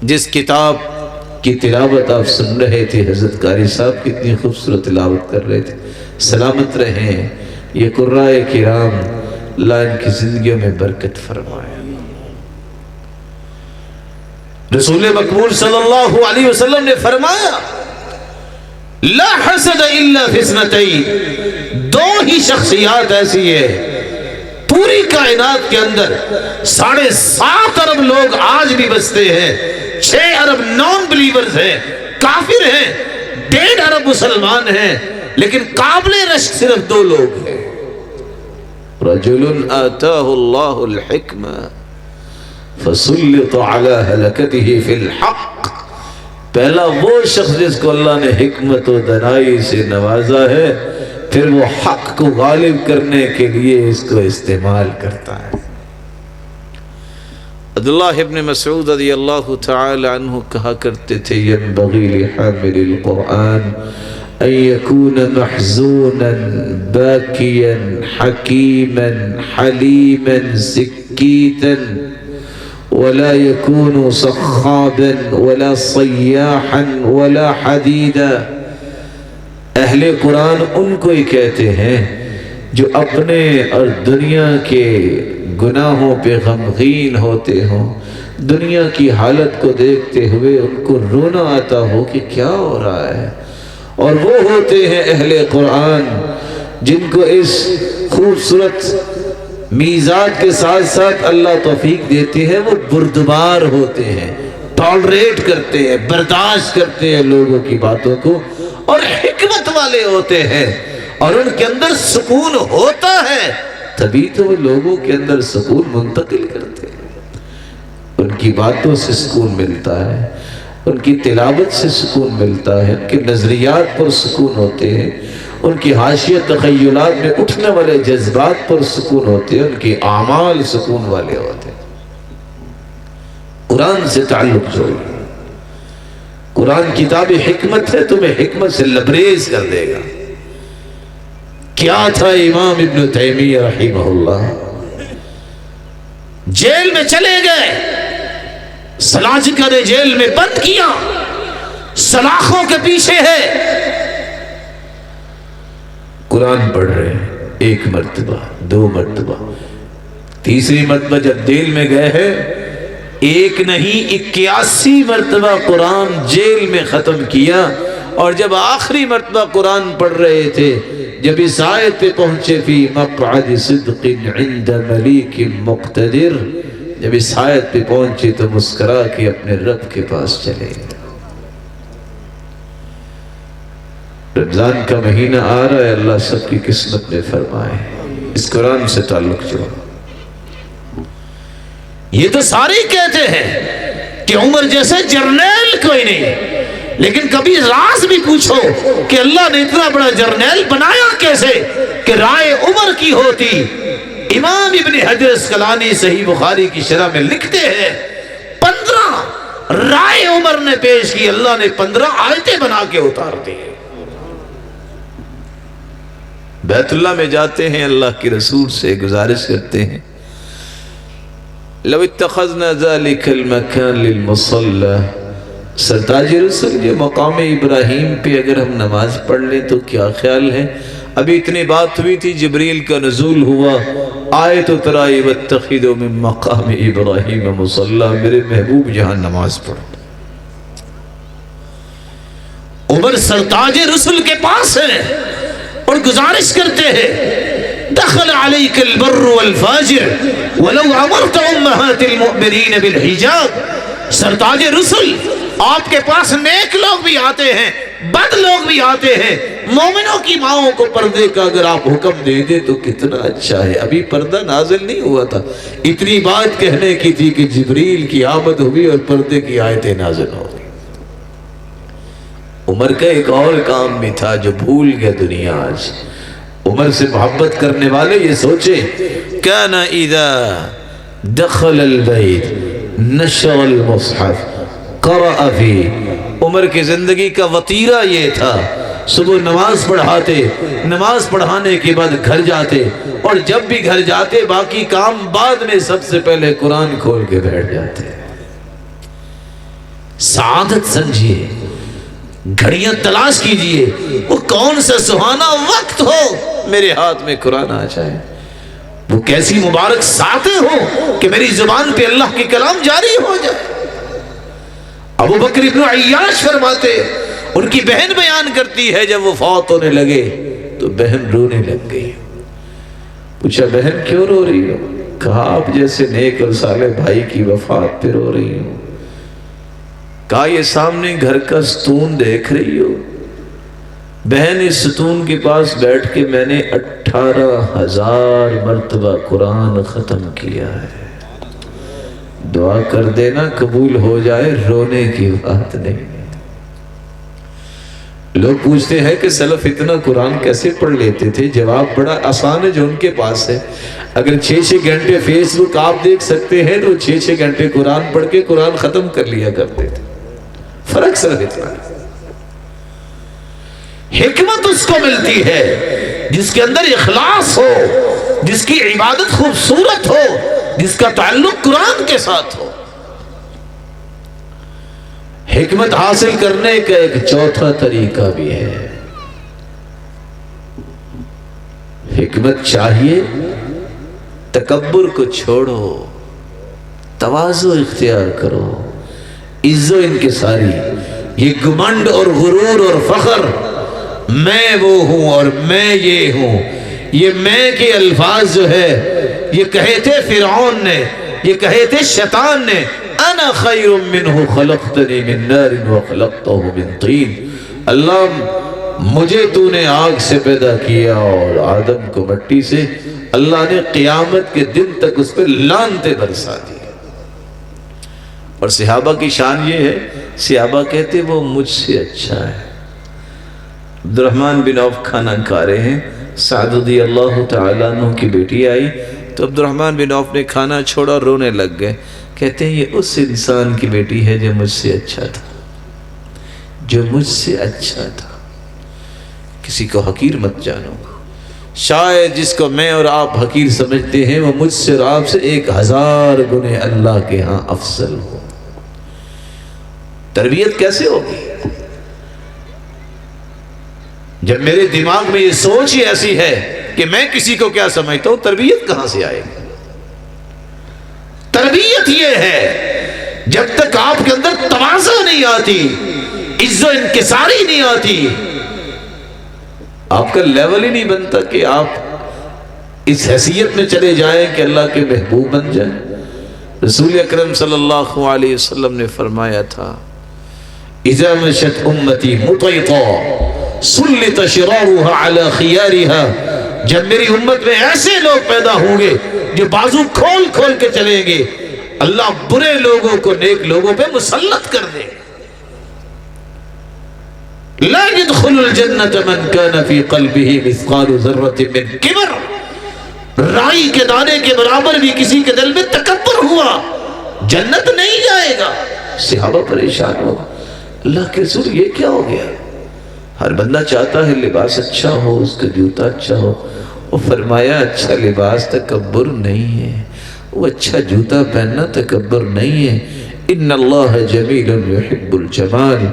جس کتاب کی تلاوت آپ سن رہے تھے، حضرت قاری صاحب کتنی خوبصورت تلاوت کر رہے تھے، سلامت رہیں یہ قرائے کرام، اللہ ان کی زندگیوں میں برکت فرمائے۔ رسول مقبول صلی اللہ علیہ وسلم نے فرمایا لا حسد الا فی اثنتین، دو ہی شخصیات ایسی ہے پوری کائنات کے اندر 7.5 ارب لوگ آج بھی بستے ہیں، 6 ارب نان بلیورز ہیں، کافر ہیں، 1.5 ارب مسلمان ہیں، لیکن قابل رشک صرف 2 لوگ ہیں۔ رجل آتاہ اللہ الحکمہ فسلط علی ہلکتہ فی الحق، پہلا وہ شخص جس کو اللہ نے حکمت و دانائی سے نوازا ہے، پھر وہ حق کو غالب کرنے کے لیے اس کو استعمال کرتا ہے۔ عبداللہ ابن مسعود رضی اللہ تعالی عنہ کہا کرتے تھے ينبغی لحامل القرآن ان يكون محزونا باكيا حكيما حليما سكيتا ولا يكون صخابا ولا صياحا ولا حديدا۔ اہل قرآن ان کو ہی کہتے ہیں جو اپنے اور دنیا کے گناہوں پہ غمگین ہوتے ہوں، دنیا کی حالت کو دیکھتے ہوئے ان کو رونا آتا ہو کہ کیا ہو رہا ہے، اور وہ ہوتے ہیں اہل قرآن جن کو اس خوبصورت میزات کے ساتھ ساتھ اللہ توفیق دیتے ہیں، وہ بردبار ہوتے ہیں، ٹالریٹ کرتے ہیں، برداشت کرتے ہیں لوگوں کی باتوں کو، اور حکمت والے ہوتے ہیں، اور ان کے اندر سکون ہوتا ہے، تبھی تو وہ لوگوں کے اندر سکون منتقل کرتے ہیں۔ ان کی باتوں سے سکون ملتا ہے، ان کی تلاوت سے سکون ملتا ہے، ان کے نظریات پر سکون ہوتے ہیں، ان کی حاشیہ تخیلات میں اٹھنے والے جذبات پر سکون ہوتے ہیں، ان کے اعمال سکون والے ہوتے ہیں۔ قرآن سے تعلق جوڑیں، قرآن کتاب حکمت ہے، تمہیں حکمت سے لبریز کر دے گا۔ کیا تھا امام ابن تیمیہ رحمہ اللہ، جیل میں چلے گئے، سلاجقہ نے جیل میں بند کیا، سلاخوں کے پیچھے ہے، قرآن پڑھ رہے ہیں، 1 مرتبہ 2 مرتبہ، تیسری مرتبہ جب جیل میں گئے ہیں، 1 نہیں 81 مرتبہ قرآن جیل میں ختم کیا، اور جب آخری مرتبہ قرآن پڑھ رہے تھے، جب اس آیت پہ پہنچے فی مقعد صدق عند ملیک مقتدر، جب اس آیت پہ پہنچے تو مسکرا کے اپنے رب کے پاس چلے گئے۔ رمضان کا مہینہ آ رہا ہے، اللہ سب کی قسمت میں فرمائے اس قرآن سے تعلق جو۔
یہ تو سارے کہتے ہیں کہ عمر جیسے جرنیل کوئی نہیں، لیکن کبھی راز بھی پوچھو کہ اللہ نے اتنا بڑا جرنیل بنایا کیسے کہ رائے عمر کی ہوتی۔ امام ابن حجر اسقلانی صحیح بخاری کی شرح میں لکھتے ہیں 15 رائے عمر نے پیش کی، اللہ نے 15 آیتیں بنا کے اتار دی۔
بیت اللہ میں جاتے ہیں، اللہ کے رسول سے گزارش کرتے ہیں لو اتخذنا ذلك المكان للمصلى، سرتاج رسول یہ مقام ابراہیم پہ اگر ہم نماز پڑھ لیں تو کیا خیال ہے؟ ابھی اتنی بات ہوئی تھی، جبریل کا نزول ہوا، آئے تو ترائی واتخذوا من مقام ابراہیم مصلی، میرے محبوب جہاں نماز پڑھو۔
عمر سرتاج رسول کے پاس ہیں اور گزارش کرتے ہیں دخل علیک البر والفاجر ولو امرت امہات المؤمنین بالحجاب۔ سرتاج رسول آپ کے پاس نیک لوگ بھی آتے ہیں، بد لوگ بھی آتے ہیں، مومنوں کی ماؤں کو پردے کا اگر آپ حکم دے دیں تو کتنا اچھا ہے۔ ابھی پردہ نازل نہیں ہوا تھا، اتنی بات کہنے کی تھی کہ جبریل کی آمد ہوئی اور پردے کی آیتیں نازل ہو گئی۔
عمر کا ایک اور کام بھی تھا جو بھول گیا دنیا آج۔ عمر سے محبت کرنے والے یہ سوچے کان اذا دخل البیت نشر المصحف قرأ فی، عمر کی زندگی کا وطیرہ یہ تھا، صبح نماز پڑھاتے، نماز پڑھانے کے بعد گھر جاتے، اور جب بھی گھر جاتے باقی کام بعد میں، سب سے پہلے قرآن کھول کے بیٹھ جاتے۔
سعادت سمجھیے، گھڑیاں تلاش کیجئے، وہ کون سا سہانا وقت ہو
میرے ہاتھ میں قرآن آ جائے،
وہ کیسی مبارک ساعتیں ہوں کہ میری زبان پہ اللہ کی کلام جاری ہو جائے۔ ابو بکر ابن عیاش فرماتے، ان کی بہن بیان کرتی ہے جب وہ فوت ہونے لگے
تو بہن رونے لگ گئی۔ پوچھا بہن کیوں رو رہی ہو؟ کہا آپ جیسے نیک اور صالح بھائی کی وفات پہ رو رہی ہوں۔ کہا یہ سامنے گھر کا ستون دیکھ رہی ہو؟ بہن اس ستون کے پاس بیٹھ کے میں نے 18,000 مرتبہ قرآن ختم کیا ہے، دعا کر دینا قبول ہو جائے، رونے کی بات نہیں۔ لوگ پوچھتے ہیں کہ سلف اتنا قرآن کیسے پڑھ لیتے تھے؟ جواب بڑا آسان ہے جو ان کے پاس ہے۔ اگر 6 گھنٹے فیس بک آپ دیکھ سکتے ہیں تو 6 گھنٹے قرآن پڑھ کے قرآن ختم کر لیا کرتے تھے۔ فرق صرف اتنا ہے۔
حکمت اس کو ملتی ہے جس کے اندر اخلاص ہو، جس کی عبادت خوبصورت ہو، جس کا تعلق قرآن کے ساتھ ہو۔
حکمت حاصل کرنے کا ایک چوتھا طریقہ بھی ہے۔ حکمت چاہیے تکبر کو چھوڑو، تواضع اختیار کرو، عزت و انکساری، یہ گمنڈ اور غرور اور فخر، میں وہ ہوں اور میں یہ ہوں، یہ میں کے الفاظ جو ہے یہ کہے تھے فرعون نے، یہ کہے تھے شیطان نے، انا خیر منہ خلقتنی من نار وخلقتہ من طین، اللہ مجھے تو نے آگ سے پیدا کیا اور آدم کو مٹی سے۔ اللہ نے قیامت کے دن تک اس پر لعنتیں برسا دی۔ اور صحابہ کی شان یہ ہے، صحابہ کہتے وہ مجھ سے اچھا ہے۔ عبد الرحمن بن عوف کھانا کھا رہے ہیں، سعد رضی اللہ تعالیٰ عنہ کی بیٹی آئی تو عبد الرحمن بن عوف نے کھانا چھوڑا، رونے لگ گئے۔ کہتے ہیں یہ اس انسان کی بیٹی ہے جو مجھ سے اچھا تھا، جو مجھ سے اچھا تھا۔ کسی کو حقیر مت جانو، شاید جس کو میں اور آپ حقیر سمجھتے ہیں وہ مجھ سے اور آپ سے 1000 گنے اللہ کے ہاں افضل ہو۔ تربیت کیسے ہوگی؟ جب میرے دماغ میں یہ سوچ ہی ایسی ہے کہ میں کسی کو کیا سمجھتا ہوں، تربیت کہاں سے آئے گی؟
تربیت یہ ہے جب تک آپ کے اندر تواضع نہیں آتی، عزت و انکساری نہیں آتی،
آپ کا لیول ہی نہیں بنتا کہ آپ اس حیثیت میں چلے جائیں کہ اللہ کے محبوب بن جائیں۔
رسول اکرم صلی اللہ علیہ وسلم نے فرمایا تھا اذا مشت امتی مطیطا سلط شرارها على خیارها، جب میری امت میں ایسے لوگ پیدا ہوں گے جو بازو کھول کھول کے چلیں گے، اللہ برے لوگوں کو نیک لوگوں پہ مسلط کر دے. لا يدخل الجنة من كان في قلبه مثقال ذرة من کبر، رائی کے دانے کے برابر بھی کسی کے دل میں تکبر ہوا جنت نہیں جائے گا. صحابہ پریشان ہو، اللہ کے رسول یہ کیا ہو گیا؟ ہر بندہ چاہتا ہے لباس اچھا ہو، اس کا جوتا اچھا ہو. وہ فرمایا اچھا لباس تکبر نہیں ہے، وہ اچھا جوتا پہننا تکبر نہیں ہے. ان اللہ جمیل یحب الجمال،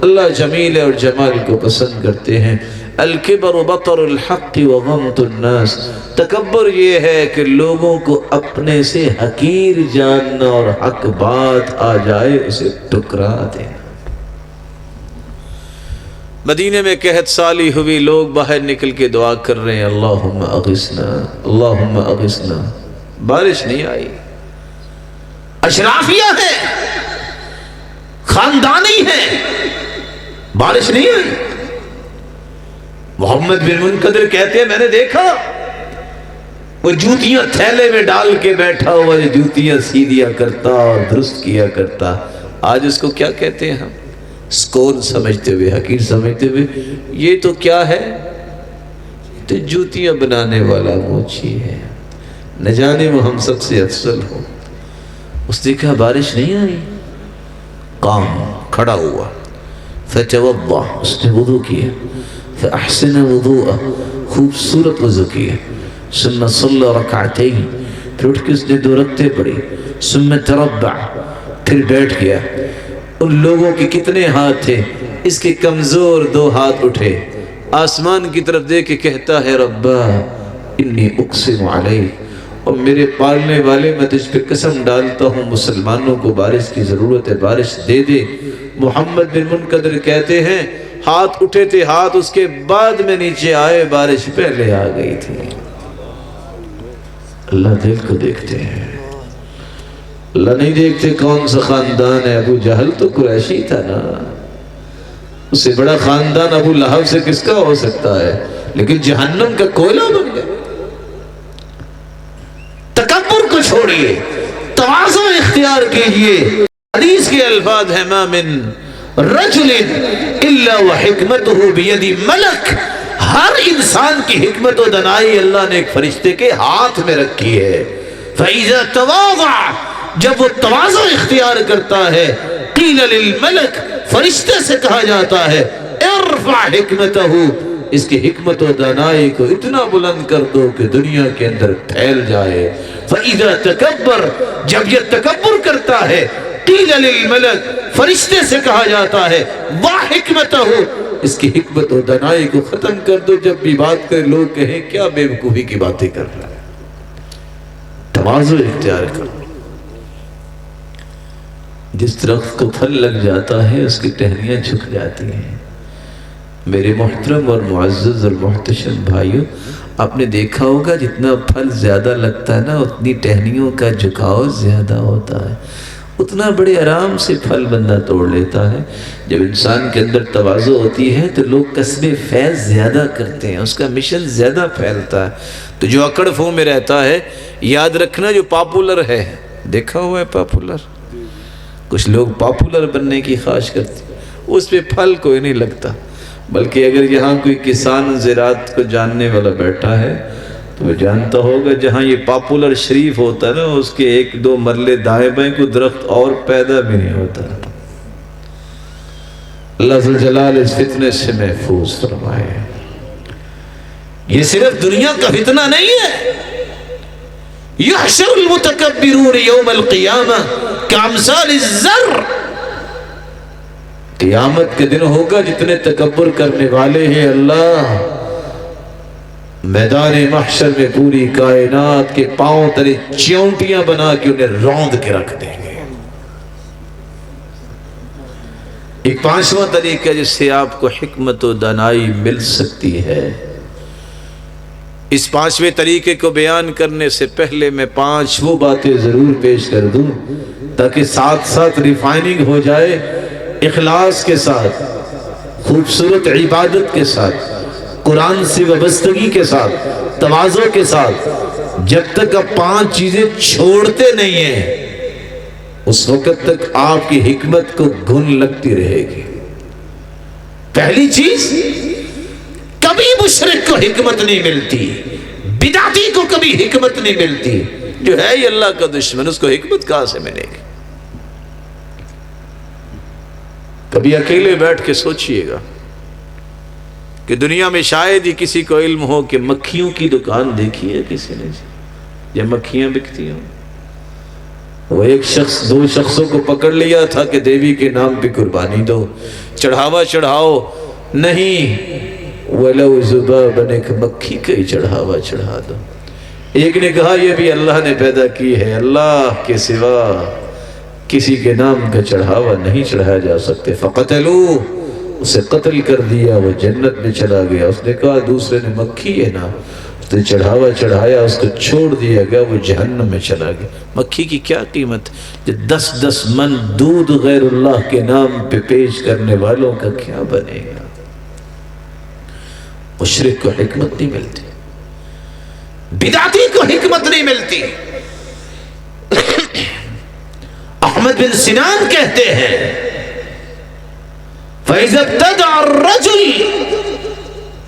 اللہ جمیل اور جمال کو پسند کرتے ہیں. الکبر بطر الحق وغمط الناس، تکبر یہ ہے کہ لوگوں کو اپنے سے حقیر جاننا اور حق بات آ جائے اسے ٹکرا دینا. مدینے میں قحط سالی ہوئی، لوگ باہر نکل کے دعا کر رہے ہیں اللہم اغثنا اللہم اغثنا. بارش نہیں آئی. اشرافیہ ہے، خاندانی ہے، بارش نہیں آئی. محمد بن منقدر کہتے ہیں میں نے دیکھا وہ جوتیاں تھیلے میں ڈال کے بیٹھا ہوا، جوتیاں سیدھیاں کرتا اور درست کیا کرتا. آج اس کو کیا کہتے ہیں ہم؟ سکون سمجھتے ہوئے، حقیر سمجھتے ہوئے. یہ تو کیا ہے؟ تو جوتیاں بنانے والا موچی ہے، نہ جانے وہ ہم سب سے افضل ہو. اس نے کہا بارش نہیں آئی. قام، کھڑا ہوا، فتوضا، اس نے وضو کیا، فاحسن وضوء، خوبصورت وضو کیا. ثم صلی رکعتین، پھر اٹھ کے اس نے 2 رکعتیں پڑھی. ثم تربع، پھر بیٹھ گیا. ان لوگوں کے کتنے ہاتھ تھے، اس کے کمزور 2 ہاتھ اٹھے. آسمان کی طرف دیکھ کے کہتا ہے ربا انی اقسم علیک، اور میرے پالنے والے میں تجھ پہ قسم ڈالتا ہوں مسلمانوں کو بارش کی ضرورت ہے، بارش دے دے. محمد بن منقدر کہتے ہیں ہاتھ اٹھے تھے، ہاتھ اس کے بعد میں نیچے آئے، بارش پہلے آ گئی تھی. اللہ دل کو دیکھتے ہیں، اللہ نہیں دیکھتے کون سا خاندان ہے. ابو جہل تو قریشی تھا نا، اس سے بڑا خاندان ابو لہب سے کس کا ہو سکتا ہے، لیکن جہنم کا کوئلہ بن گیا. تکبر کو چھوڑیے، تواضع اختیار کیجئے. حدیث کے الفاظ ہیں ما من رجل الا وحکمتہ بید ملک، ہر انسان کی حکمت و دانائی اللہ نے ایک فرشتے کے ہاتھ میں رکھی ہے. فَإِذَا تَوَاضَعَ، جب وہ تواضع اختیار کرتا ہے، قِيلَ لِلْمَلَكِ، فرشتے سے کہا جاتا ہے ارفع حکمتہ، اس کی حکمت و دانائی کو اتنا بلند کر دو کہ دنیا کے اندر پھیل جائے. فَإِذَا تَكَبَّرَ، جب یہ تکبر کرتا ہے، قِيلَ لِلْمَلَكِ، فرشتے سے کہا جاتا ہے وَحِکْمَتَهُ، اس کی حکمت و دانائی کو ختم کر دو. جب بھی بات کرے لوگ کہیں کیا بے وقوفی کی باتیں کر رہا ہے. تواضع اختیار کرو. جس درخت کو پھل لگ جاتا ہے اس کی ٹہنیاں جھک جاتی ہیں. میرے محترم اور معزز اور محتشم بھائیوں، آپ نے دیکھا ہوگا جتنا پھل زیادہ لگتا ہے نا اتنی ٹہنیوں کا جھکاؤ زیادہ ہوتا ہے، اتنا بڑے آرام سے پھل بندہ توڑ لیتا ہے. جب انسان کے اندر تواضع ہوتی ہے تو لوگ کسب فیض زیادہ کرتے ہیں، اس کا مشن زیادہ پھیلتا ہے. تو جو اکڑ فو میں رہتا ہے، یاد رکھنا جو پاپولر ہے، دیکھا ہوا ہے پاپولر، کچھ لوگ پاپولر بننے کی خواہش کرتے ہیں، اس پہ پھل کوئی نہیں لگتا. بلکہ اگر یہاں کوئی کسان زراعت کو جاننے والا بیٹھا ہے تو وہ جانتا ہوگا جہاں یہ پاپولر شریف ہوتا ہے نا، اس کے 1-2 مرلے دائیں بائیں کو درخت اور پیدا بھی نہیں ہوتا. اللہ ذو الجلال اس فتنے سے محفوظ فرمائے. یہ صرف دنیا کا فتنہ نہیں ہے. یحشر المتکبرون یوم القیامہ کامثال الزر، قیامت کے دن ہوگا جتنے تکبر کرنے والے ہیں اللہ میدان محشر میں پوری کائنات کے پاؤں تلے چیونٹیاں بنا کے انہیں روند کے رکھ دیں گے. ایک 5واں طریقہ جس سے آپ کو حکمت و دانائی مل سکتی ہے،
اس 5ویں طریقے کو بیان کرنے سے پہلے میں 5 وہ باتیں ضرور پیش کر دوں تاکہ ساتھ ساتھ ریفائننگ ہو جائے، اخلاص کے ساتھ، خوبصورت عبادت کے ساتھ، قرآن سے وابستگی کے ساتھ، تواضع کے ساتھ۔ جب تک آپ 5 چیزیں چھوڑتے نہیں ہیں اس وقت تک آپ کی حکمت کو گھن لگتی رہے گی۔ پہلی چیز، کبھی مشرک کو حکمت نہیں ملتی، بدعتی کو کبھی حکمت نہیں ملتی۔ جو ہے یہ اللہ کا دشمن، اس کو حکمت کہاں سے ملے گی؟ کبھی اکیلے بیٹھ کے سوچئے گا کہ دنیا میں شاید ہی کسی کو علم ہو کہ مکھیوں کی دکان دیکھی ہے کسی نے یا مکھیاں بکتی ہوں۔ وہ ایک شخص 2 شخصوں کو پکڑ لیا تھا کہ دیوی کے نام پہ قربانی دو، چڑھاوا چڑھاؤ، نہیں وَلَوْ ذُبَابًا، ایک مکھی کا ہی چڑھاوا چڑھا دو۔ ایک نے کہا یہ بھی اللہ نے پیدا کی ہے، اللہ کے سوا کسی کے نام کا چڑھاوا نہیں چڑھایا جا سکتے۔ فَقَتَلُوهُ، اسے قتل کر دیا، وہ جنت میں چلا گیا۔ اس نے کہا دوسرے نے مکھی ہے نا، اس نے چڑھاوا چڑھایا، اس کو چھوڑ دیا گیا، وہ جہنم میں چلا گیا۔ مکھی کی کیا قیمت؟ جو 10 من دودھ غیر اللہ کے نام پہ پیش کرنے والوں کا کیا بنے گا؟ مشرک کو حکمت نہیں ملتی، بدعتی کو حکمت نہیں ملتی۔ احمد بن سنان کہتے ہیں فَإِذَا ابْتَدَعَ الرَّجُلُ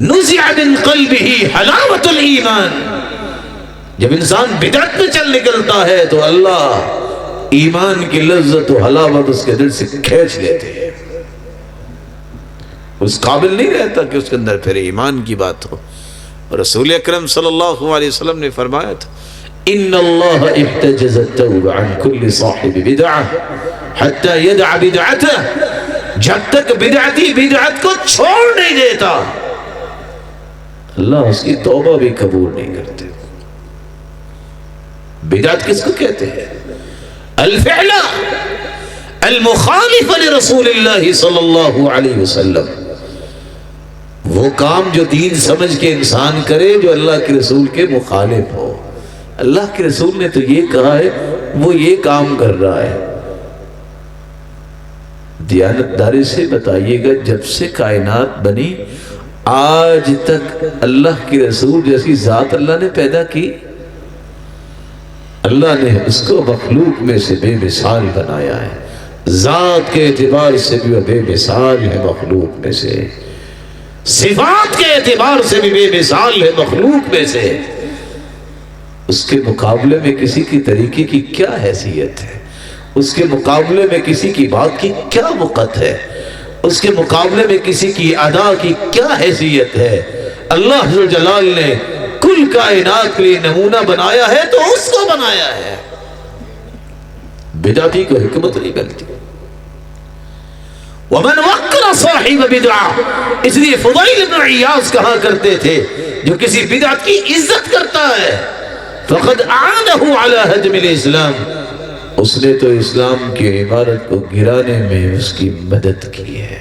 نُزِعَ مِنْ قَلْبِهِ حَلَاوَةُ الْإِيمَانِ، جب انسان بدعت میں چل نکلتا ہے تو اللہ ایمان کی لذت و حلاوت اس کے دل سے کھینچ لیتے ہیں، اس قابل نہیں رہتا کہ اس کے اندر پھر ایمان کی بات ہو۔ اور رسول اکرم صلی اللہ علیہ وسلم نے فرمایا تھا ان اللہ احتجز التوب عن كل صاحب بدعہ حتی یدع بدعته، جب تک بدعتی بدعت کو چھوڑ نہیں دیتا اللہ اس کی توبہ بھی قبول نہیں کرتے۔ بدعت کس کو کہتے ہیں؟ الفعل المخالف لرسول اللہ صلی اللہ علیہ وسلم، وہ کام جو دین سمجھ کے انسان کرے جو اللہ کے رسول کے مخالف ہو۔ اللہ کے رسول نے تو یہ کہا ہے، وہ یہ کام کر رہا ہے۔ دیانتداری سے بتائیے گا جب سے کائنات بنی آج تک اللہ کے رسول جیسی ذات اللہ نے پیدا کی؟ اللہ نے اس کو مخلوق میں سے بے مثال بنایا ہے، ذات کے اعتبار سے بھی وہ بے مثال ہے مخلوق میں سے، صفات کے اعتبار سے بھی بے مثال ہے مخلوق میں سے۔ اس کے مقابلے میں کسی کی طریقے کی کیا حیثیت ہے؟ اس کے مقابلے میں کسی کی بات کی کیا وقت ہے؟ اس کے مقابلے میں کسی کی ادا کی کیا حیثیت ہے؟ اللہ ذو جلال نے کل کائنات کے لیے نمونہ بنایا ہے تو اس کو بنایا ہے۔ بدعتی کو حکمت نہیں ملتی۔ وَمَنْ وَقَّرَ صَاحِبَ بِدْعَةٍ، اس لیے فضیل بن عیاض کہا کرتے تھے جو کسی بدعت کی عزت کرتا ہے فَقَدْ أَعَانَهُ عَلَى هَدْمِ الْإِسْلَامِ، اس نے تو اسلام کی عمارت کو گرانے میں اس کی مدد کی ہے۔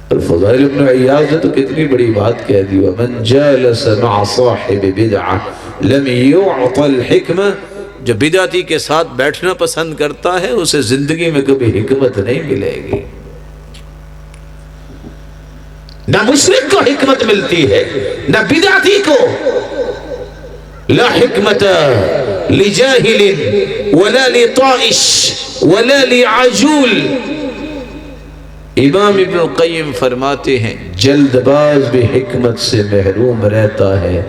اور فضیل بن عیاض نے تو کتنی بڑی بات کہہ دی، وَمَنْ جَالَسَ مَعَ صَاحِبِ بِدْعَةٍ لَمْ يُعْطَ الْحِكْمَةِ، جو بدعتی کے ساتھ بیٹھنا پسند کرتا ہے اسے زندگی میں کبھی حکمت نہیں ملے گی۔ نہ مشرک کو حکمت ملتی ہے نہ بدعتی کو۔ لا حکمت لجاہل ولا لطائش ولا لعجول، امام ابن القیم فرماتے ہیں جلد باز بھی حکمت سے محروم رہتا ہے،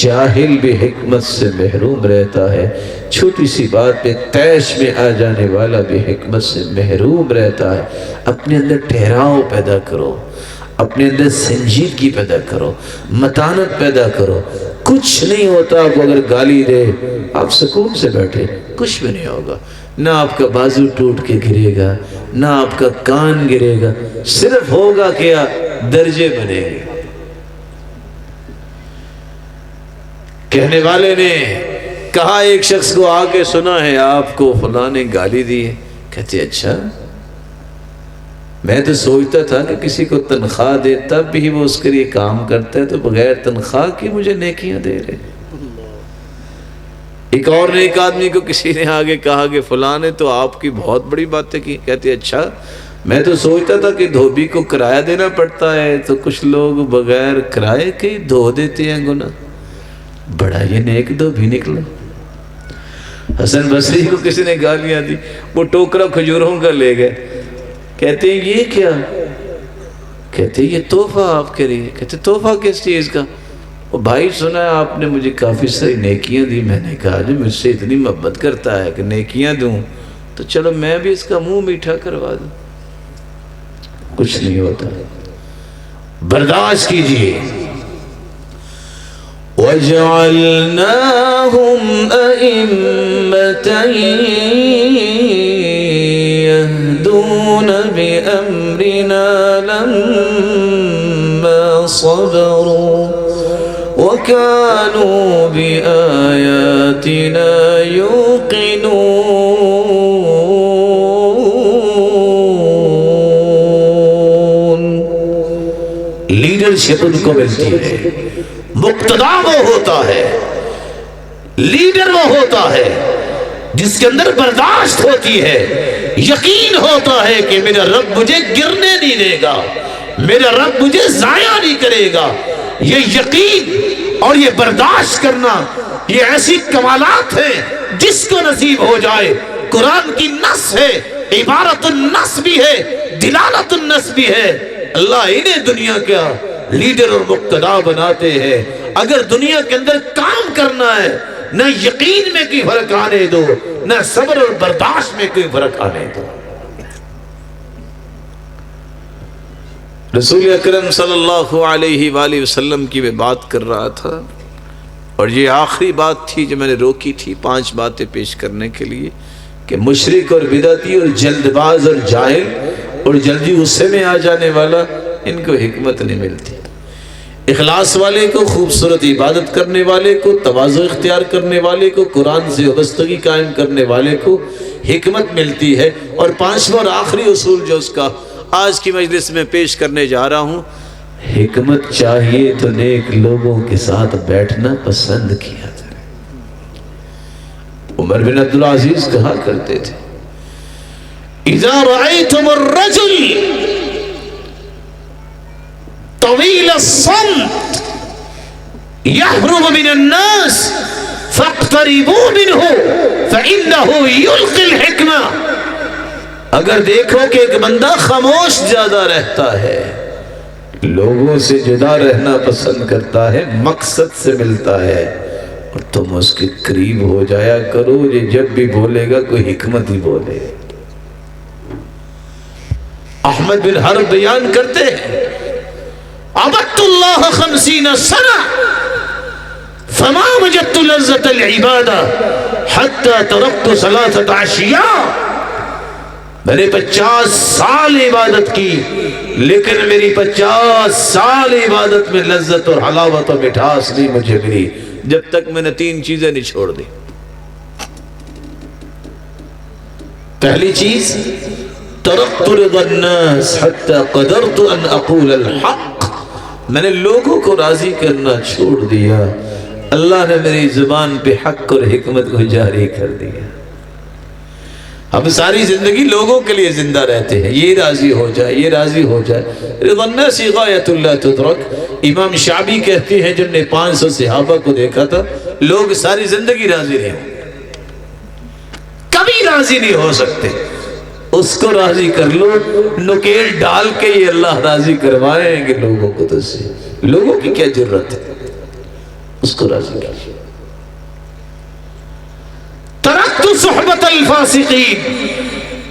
جاہل بھی حکمت سے محروم رہتا ہے، چھوٹی سی بات پہ تیش میں آ جانے والا بھی حکمت سے محروم رہتا ہے۔ اپنے اندر ٹھہراؤ پیدا کرو، اپنے اندر سنجیدگی پیدا کرو، متانت پیدا کرو۔ کچھ نہیں ہوتا آپ اگر گالی دے آپ سکون سے بیٹھے، کچھ بھی نہیں ہوگا، نہ آپ کا بازو ٹوٹ کے گرے گا نہ آپ کا کان گرے گا، صرف ہوگا کیا درجے بنے گے۔ کہنے والے نے کہا ایک شخص کو آ کے، سنا ہے آپ کو فلاں نے گالی دی ہے، کہتے اچھا میں تو سوچتا تھا کہ کسی کو تنخواہ دے تب بھی وہ اس کے لیے کام کرتا ہے، تو بغیر تنخواہ کی مجھے نیکیاں دے رہے۔ ایک اور نیک آدمی کو کسی نے آگے کہا کہ فلاں نے تو آپ کی بہت بڑی باتیں کی، کہتے اچھا، میں تو سوچتا تھا کہ دھوبی کو کرایہ دینا پڑتا ہے، تو کچھ لوگ بغیر کرائے کے ہی دھو دیتے ہیں گناہ، بڑا یہ نیک دھوبی نکلا۔ حسن بصری کو کسی نے گالیاں دی، وہ ٹوکرا کھجوروں کا لے گئے، کہتے ہیں یہ کیا؟ کہتے ہیں یہ تحفہ آپ کے لیے۔ کہتے تحفہ کس چیز کا؟ وہ بھائی سنا ہے آپ نے مجھے کافی ساری نیکیاں دی۔ میں نے کہا جو مجھ سے اتنی محبت کرتا ہے کہ نیکیاں دوں تو چلو میں بھی اس کا منہ میٹھا کروا دوں۔ کچھ نہیں ہوتا، برداشت کیجئے۔ وَجَعَلْنَاهُمْ أَئِمَّةً يَهْدُونَ بِأَمْرِنَا لَمَّا صَبَرُوا وَكَانُوا بِآيَاتِنَا يُوقِنُونَ۔ لیڈرشپ ان کو ملتی ہے، مقتدا وہ ہوتا ہے، لیڈر وہ ہوتا ہے جس کے اندر برداشت ہوتی ہے، یقین ہوتا ہے کہ میرا رب مجھے گرنے نہیں دے گا، میرا رب مجھے ضائع نہیں کرے گا۔ یہ یقین اور یہ برداشت کرنا، یہ ایسی کمالات ہیں جس کو نصیب ہو جائے۔ قرآن کی نص ہے، عبارت النص بھی ہے، دلالت النص بھی ہے۔ اللہ انہیں دنیا کا لیڈر اور مقتدا بناتے ہیں۔ اگر دنیا کے اندر کام کرنا ہے، نہ یقین میں کوئی فرق آنے دو، نہ صبر اور برداشت میں کوئی فرق آنے دو۔ رسول اکرم صلی اللہ علیہ وآلہ وسلم کی میں بات کر رہا تھا، اور یہ آخری بات تھی جو میں نے روکی تھی 5 باتیں پیش کرنے کے لیے، کہ مشرک اور بدعتی اور جلد باز اور جاہل اور جلدی غصے میں آ جانے والا، ان کو حکمت نہیں ملتی۔ اخلاص والے کو، خوبصورت عبادت کرنے والے کو، تواضع اختیار کرنے والے کو، قرآن سے وابستگی قائم کرنے والے کو حکمت ملتی ہے۔ اور 5واں اور آخری اصول جو اس کا آج کی مجلس میں پیش کرنے جا رہا ہوں، حکمت چاہیے تو نیک لوگوں کے ساتھ بیٹھنا پسند کیا جائے۔ عمر بن عبدالعزیز کہا کرتے تھے، اذا رأيتم الرجل طويل الصمت يهرب من الناس فاقتربوا منه فإنه يلقي الحكمة۔ اگر دیکھو کہ ایک بندہ خاموش زیادہ رہتا ہے، لوگوں سے جدا رہنا پسند کرتا ہے، مقصد سے ملتا ہے، اور تم اس کے قریب ہو جایا کرو، یہ جب بھی بولے گا کوئی حکمت ہی بولے۔ احمد بن حرب بیان کرتے ہیں، عبدت اللہ 50 سنہ فما وجدت لذت العبادہ حتی ترکت 3 اشیاء۔ میں نے 50 سال عبادت کی، لیکن میری 50 سال عبادت میں لذت اور حلاوت اور مٹھاس نہیں مجھے ملی جب تک میں نے 3 چیزیں نہیں چھوڑ دی۔ پہلی چیز، ترکت رضا الناس حتی قدرت ان اقول الحق۔ میں نے لوگوں کو راضی کرنا چھوڑ دیا، اللہ نے میری زبان پہ حق اور حکمت کو جاری کر دیا۔ ہم ساری زندگی لوگوں کے لیے زندہ رہتے ہیں، یہ راضی ہو جائے، یہ راضی ہو جائے۔ رضا الناس غایۃ لا تدرک۔ امام شعبی کہتے ہیں جن نے 500 صحابہ کو دیکھا تھا، لوگ ساری زندگی راضی رہے، کبھی راضی نہیں ہو سکتے۔ اس کو راضی کر لو، نکیل ڈال کے یہ اللہ راضی کروائیں گے لوگوں کو تو سے۔ لوگوں کی کیا ضرورت ہے، اس کو راضی کر لو۔ ترکت صحبت الفاسقین،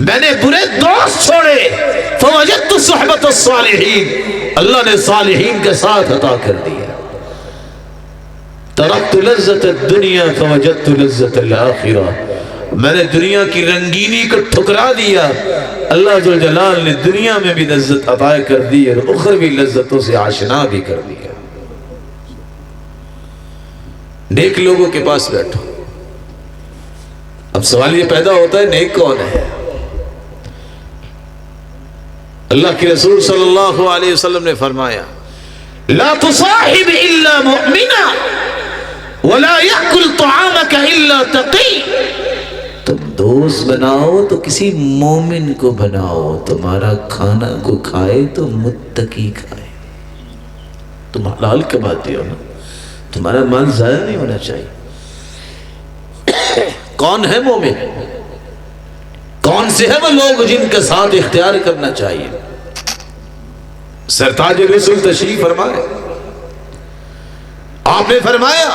میں نے برے دوست چھوڑے، فوجدت صحبت الصالحین، اللہ نے صالحین کے ساتھ عطا کر دیا۔ ترکت لذت الدنیا فوجدت لذت الآخرہ، میں نے دنیا کی رنگینی کو ٹھکرا دیا، اللہ جل جلال نے دنیا میں بھی لذت عطا کر دی اور اخروی لذتوں سے آشنا بھی کر دیا۔ نیک لوگوں کے پاس بیٹھو۔ اب سوال یہ پیدا ہوتا ہے نیک کون ہے؟
اللہ کے رسول صلی اللہ علیہ وسلم نے فرمایا لا تصاحب الا مؤمنا ولا يأكل طعامك الا تقی، تم دوست بناؤ تو کسی مومن کو بناؤ، تمہارا کھانا کو کھائے تو متقی کھائے۔ تم حلال کماتے ہو نا، تمہارا مال ضائع نہیں ہونا چاہیے۔ کون ہے مومن؟ کون سے ہیں وہ لوگ جن کا ساتھ اختیار کرنا چاہیے؟ سرتاج رسول تشریف فرمائے، آپ نے فرمایا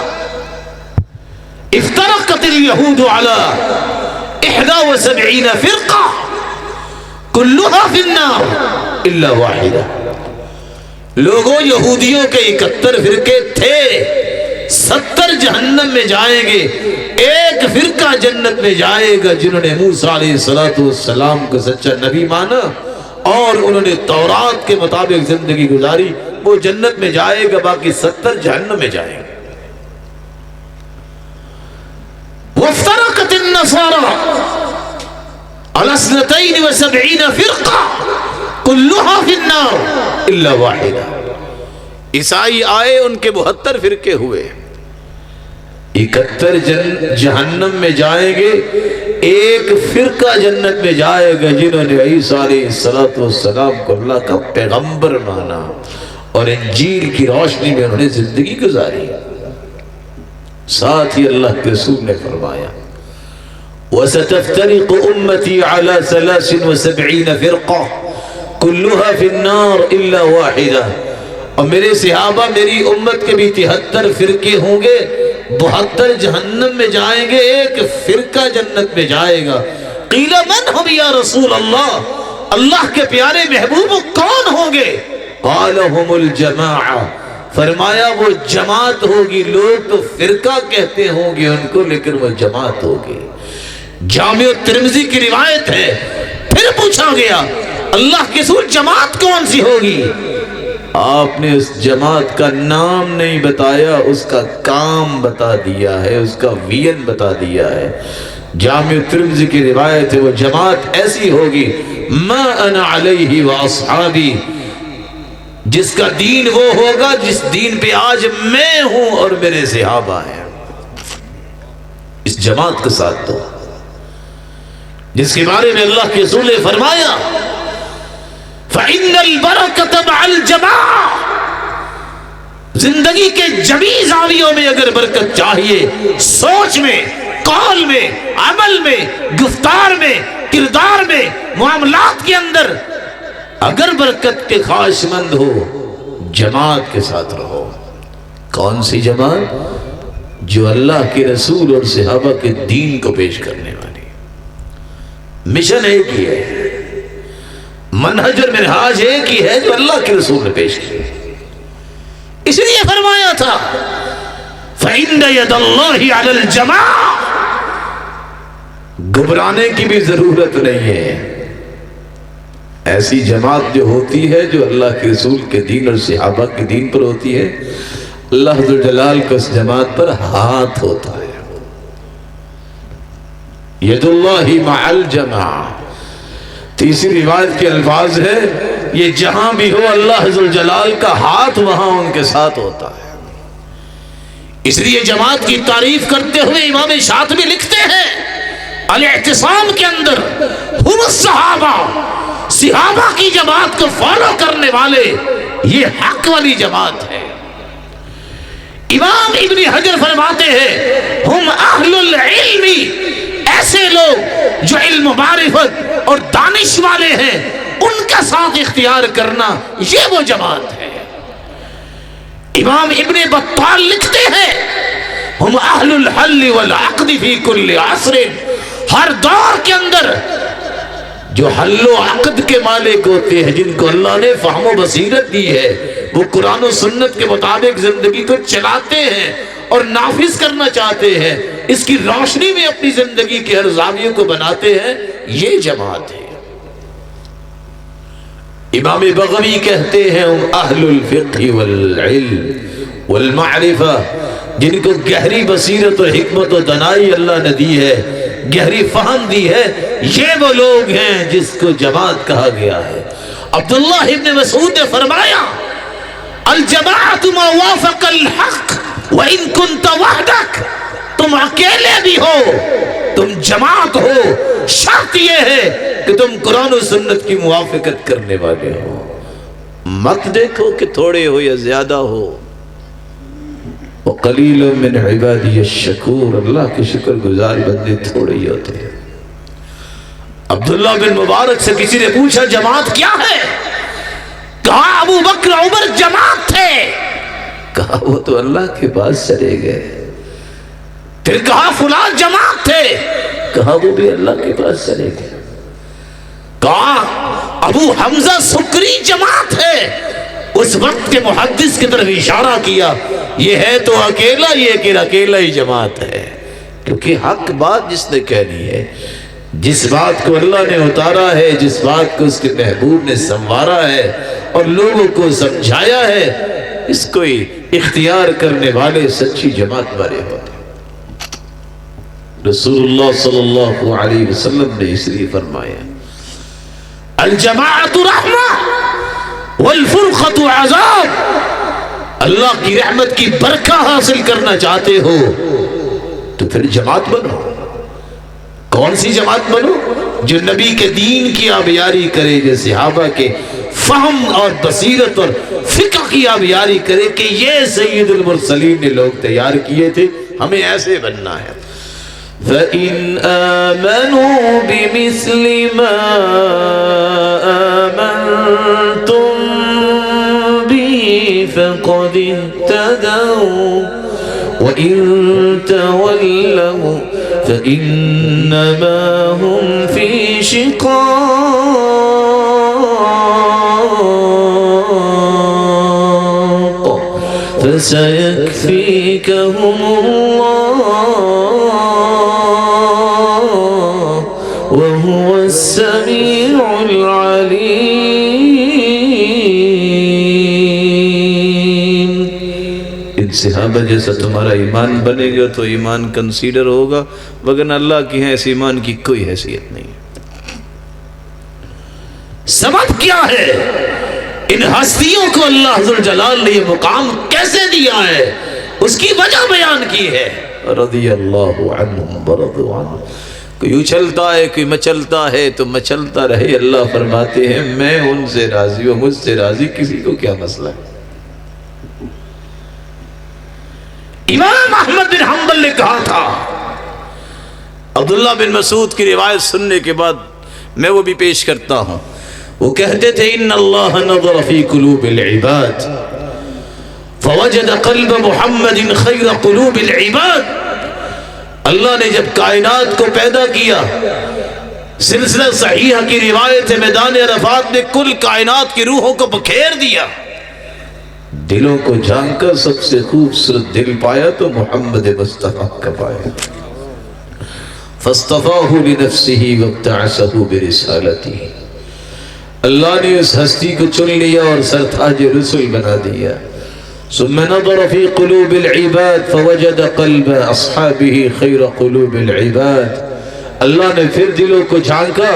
افترقت اليہود على 71 فرقہ كلها في النار الا واحدہ۔ لوگوں یہودیوں کے 71 فرقے تھے، 70 جہنم میں جائیں گے، ایک فرقہ جنت میں جائے گا جنہوں نے موسیٰ علیہ السلام کو سچا نبی مانا اور انہوں نے تورات کے مطابق زندگی گزاری، وہ جنت میں جائے گا، باقی 70 جہنم میں جائیں گے۔ وَافْتَرَقَتِ النَّصَارَى عَلَى 72 فرقہ كلها في النار الا واحدہ۔ عیسائی آئے، ان کے 72 فرقے ہوئے، 71 جہنم میں جائیں گے، ایک فرقہ جنت میں جائے گا جنہوں نے عیسیٰ علیہ السلام کو اللہ کا پیغمبر مانا اور انجیل کی روشنی میں انہوں نے زندگی گزاری۔ ساتھ ہی اللہ کے رسول نے فرمایا وَسَتَفْتَرِقُ أُمَّتِي عَلَى 73 فِرْقَةٍ كُلُّهَا فِي النَّارِ إِلَّا وَاحِدَةً، اور میرے صحابہ میری امت کے بھی 73 فرقے ہوں گے، 72 جہنم میں جائیں گے، ایک فرقہ جنت میں جائے گا۔ قیل من ہم یا رسول اللہ، اللہ کے پیارے محبوب کون ہوں گے؟ قال هم الجماعہ، فرمایا وہ جماعت ہوگی، لوگ تو فرقہ کہتے ہوں گے ان کو، لیکن وہ جماعت ہوگی۔ جامع ترمذی کی روایت ہے، پھر پوچھا گیا اللہ کے رسول جماعت کون سی ہوگی؟ آپ نے اس جماعت کا نام نہیں بتایا، اس کا کام بتا دیا ہے، اس کا وین بتا دیا ہے۔ جامع ترمذی کی روایت ہے، وہ جماعت ایسی ہوگی ما انا علیہ واصحابی، جس کا دین وہ ہوگا جس دین پہ آج میں ہوں اور میرے صحابہ ہیں۔ اس جماعت کے ساتھ دو جس کے بارے میں اللہ کے رسول نے فرمایا فَإِنَّ الْبَرَكَةَ مَعَ الْجَمَاعَةِ، زندگی کے جمی زاویوں میں اگر برکت چاہیے، سوچ میں، قول میں، عمل میں، گفتار میں، کردار میں، معاملات کے اندر اگر برکت کے خواہش مند ہو، جماعت کے ساتھ رہو۔ کون سی جماعت؟ جو اللہ کے رسول اور صحابہ کے دین کو پیش کرنے والی، مشن ایک ہی ہے، منہج اور منہاج ایک ہی ہے جو اللہ کے رسول نے پیش کیا۔ اس لیے فرمایا تھا فَإِنَّ يَدَ اللَّهِ عَلَى الْجَمَاعَةِ، گھبرانے کی بھی ضرورت نہیں ہے۔ ایسی جماعت جو ہوتی ہے جو اللہ کے رسول کے دین اور صحابہ کے دین پر ہوتی ہے، اللہ ذو الجلال کا اس جماعت پر ہاتھ ہوتا ہے۔ ید اللہ مع الجماعہ، تیسری روایت کے الفاظ ہے یہ جہاں بھی ہو اللہ ذو الجلال کا ہاتھ وہاں ان کے ساتھ ہوتا ہے۔ اس لیے جماعت کی تعریف کرتے ہوئے امام شاطبی لکھتے ہیں الاعتصام کے اندر ہم الصحابہ، صحابہ کی جماعت کو فالو کرنے والے، یہ حق والی جماعت ہے۔ امام ابن حجر فرماتے ہیں ہم اہل العلم، ایسے لوگ جو علم و معرفت اور دانش والے ہیں، ان کا ساتھ اختیار کرنا، یہ وہ جماعت ہے۔ امام ابن بطال لکھتے ہیں ہم اہل الحل والعقد فی کل عصر، ہر دور کے اندر جو حل و عقد کے مالک ہوتے ہیں، جن کو اللہ نے فہم و بصیرت دی ہے، وہ قرآن و سنت کے مطابق زندگی کو چلاتے ہیں اور نافذ کرنا چاہتے ہیں، اس کی روشنی میں اپنی زندگی کے ہر زاویے کو بناتے ہیں، یہ جماعت ہے۔ امام بغوی کہتے ہیں ہم اہل الفقہ والعلم والمعرفہ، جن کو گہری بصیرت اور حکمت و دانائی اللہ نے دی ہے، گہری فہم دی ہے، یہ وہ لوگ ہیں جس کو جماعت کہا گیا ہے۔ عبداللہ ابن مسعود نے فرمایا الجماعت ما وافق الحق وان كنت وحدك، تم اکیلے بھی ہو، تم جماعت ہو، شرط یہ ہے کہ تم قرآن و سنت کی موافقت کرنے والے ہو، مت دیکھو کہ تھوڑے ہو یا زیادہ ہو۔ وقلیل من عبادی الشکور، اللہ کے شکر گزار بندے تھوڑے ہی ہوتے ہیں۔ عبداللہ بن مبارک سے کسی نے پوچھا جماعت کیا ہے؟ کہا ابو بکر عمر جماعت تھے۔ کہا وہ تو اللہ کے پاس چلے گئے۔ پھر کہا فلاں جماعت تھے۔ کہا وہ بھی اللہ کے پاس چلے گئے۔ کہا ابو حمزہ سکری جماعت ہے۔ اس وقت کے محدث کی طرف اشارہ کیا، یہ ہے تو اکیلا، یہ کہ اکیلا ہی جماعت ہے، کیونکہ حق بات جس نے کہنی ہے، جس بات کو اللہ نے اتارا ہے، جس بات کو اس کے محبوب نے سنوارا ہے اور لوگوں کو سمجھایا ہے، اس کو ہی اختیار کرنے والے سچی جماعت والے ہوتے ہیں۔ رسول اللہ صلی اللہ علیہ وسلم نے اس لیے فرمایا الجماعت رحمہ والفرقۃ عذاب، اللہ کی رحمت کی برکہ حاصل کرنا چاہتے ہو تو پھر جماعت بنو۔ کون سی جماعت بنو؟ جو نبی کے دین کی آبیاری کرے، جو صحابہ کے فہم اور بصیرت اور فقہ کی آبیاری کرے کہ یہ سید المرسلین نے لوگ تیار کیے تھے، ہمیں ایسے بننا ہے۔ فَإِنْ آمَنُوا بِمِثْلِ مَا آمَنْتُمْ بِهِ فَقَدِ اهْتَدَوْا وَإِنْ تَوَلَّوْا فَإِنَّمَا هُمْ فِي شِقَاقٍ فَسَيَكْفِيكَهُمُ اللَّهُ وَهُوَ السَّمِيعُ الْعَلِيمُ۔ ان صحابہ جیسا تمہارا ایمان بنے گا تو ایمان کنسیڈر ہوگا، وگرنہ اللہ کی ہیں اس ایمان کی کوئی حیثیت نہیں۔ سبب کیا ہے؟ ان ہستیوں کو اللہ ذوالجلال نے یہ مقام کیسے دیا ہے، اس کی وجہ بیان کی ہے۔ رضی اللہ عنہم ورضوا عنہ، کوئی اچھلتا ہے کوئی مچلتا ہے تو مچلتا رہے، اللہ فرماتے ہیں میں ان سے راضی ہوں، مجھ سے راضی، کسی کو کیا مسئلہ ہے۔ امام احمد بن حنبل نے کہا تھا، عبداللہ بن مسعود کی روایت سننے کے بعد میں وہ بھی پیش کرتا ہوں، وہ کہتے تھے ان اللہ نظر فی قلوب العباد فوجد قلب محمد خیر قلوب العباد۔ اللہ نے جب کائنات کو پیدا کیا، سلسلہ صحیحہ کی روایت ہے، میدان عرفات میں کل کائنات کی روحوں کو بکھیر دیا، دلوں کو جان کر سب سے خوبصورت دل پایا تو محمد مصطفیٰ کا پایا۔ فاصطفاہ لنفسہ وابتعثہ برسالتہ، اللہ نے اس ہستی کو چن لیا اور سرتاج رسول بنا دیا۔ ثم نظر في قلوب العباد فوجد قلب اصحابه خیر قلوب العباد، اللہ نے پھر دلوں کو جھانکا،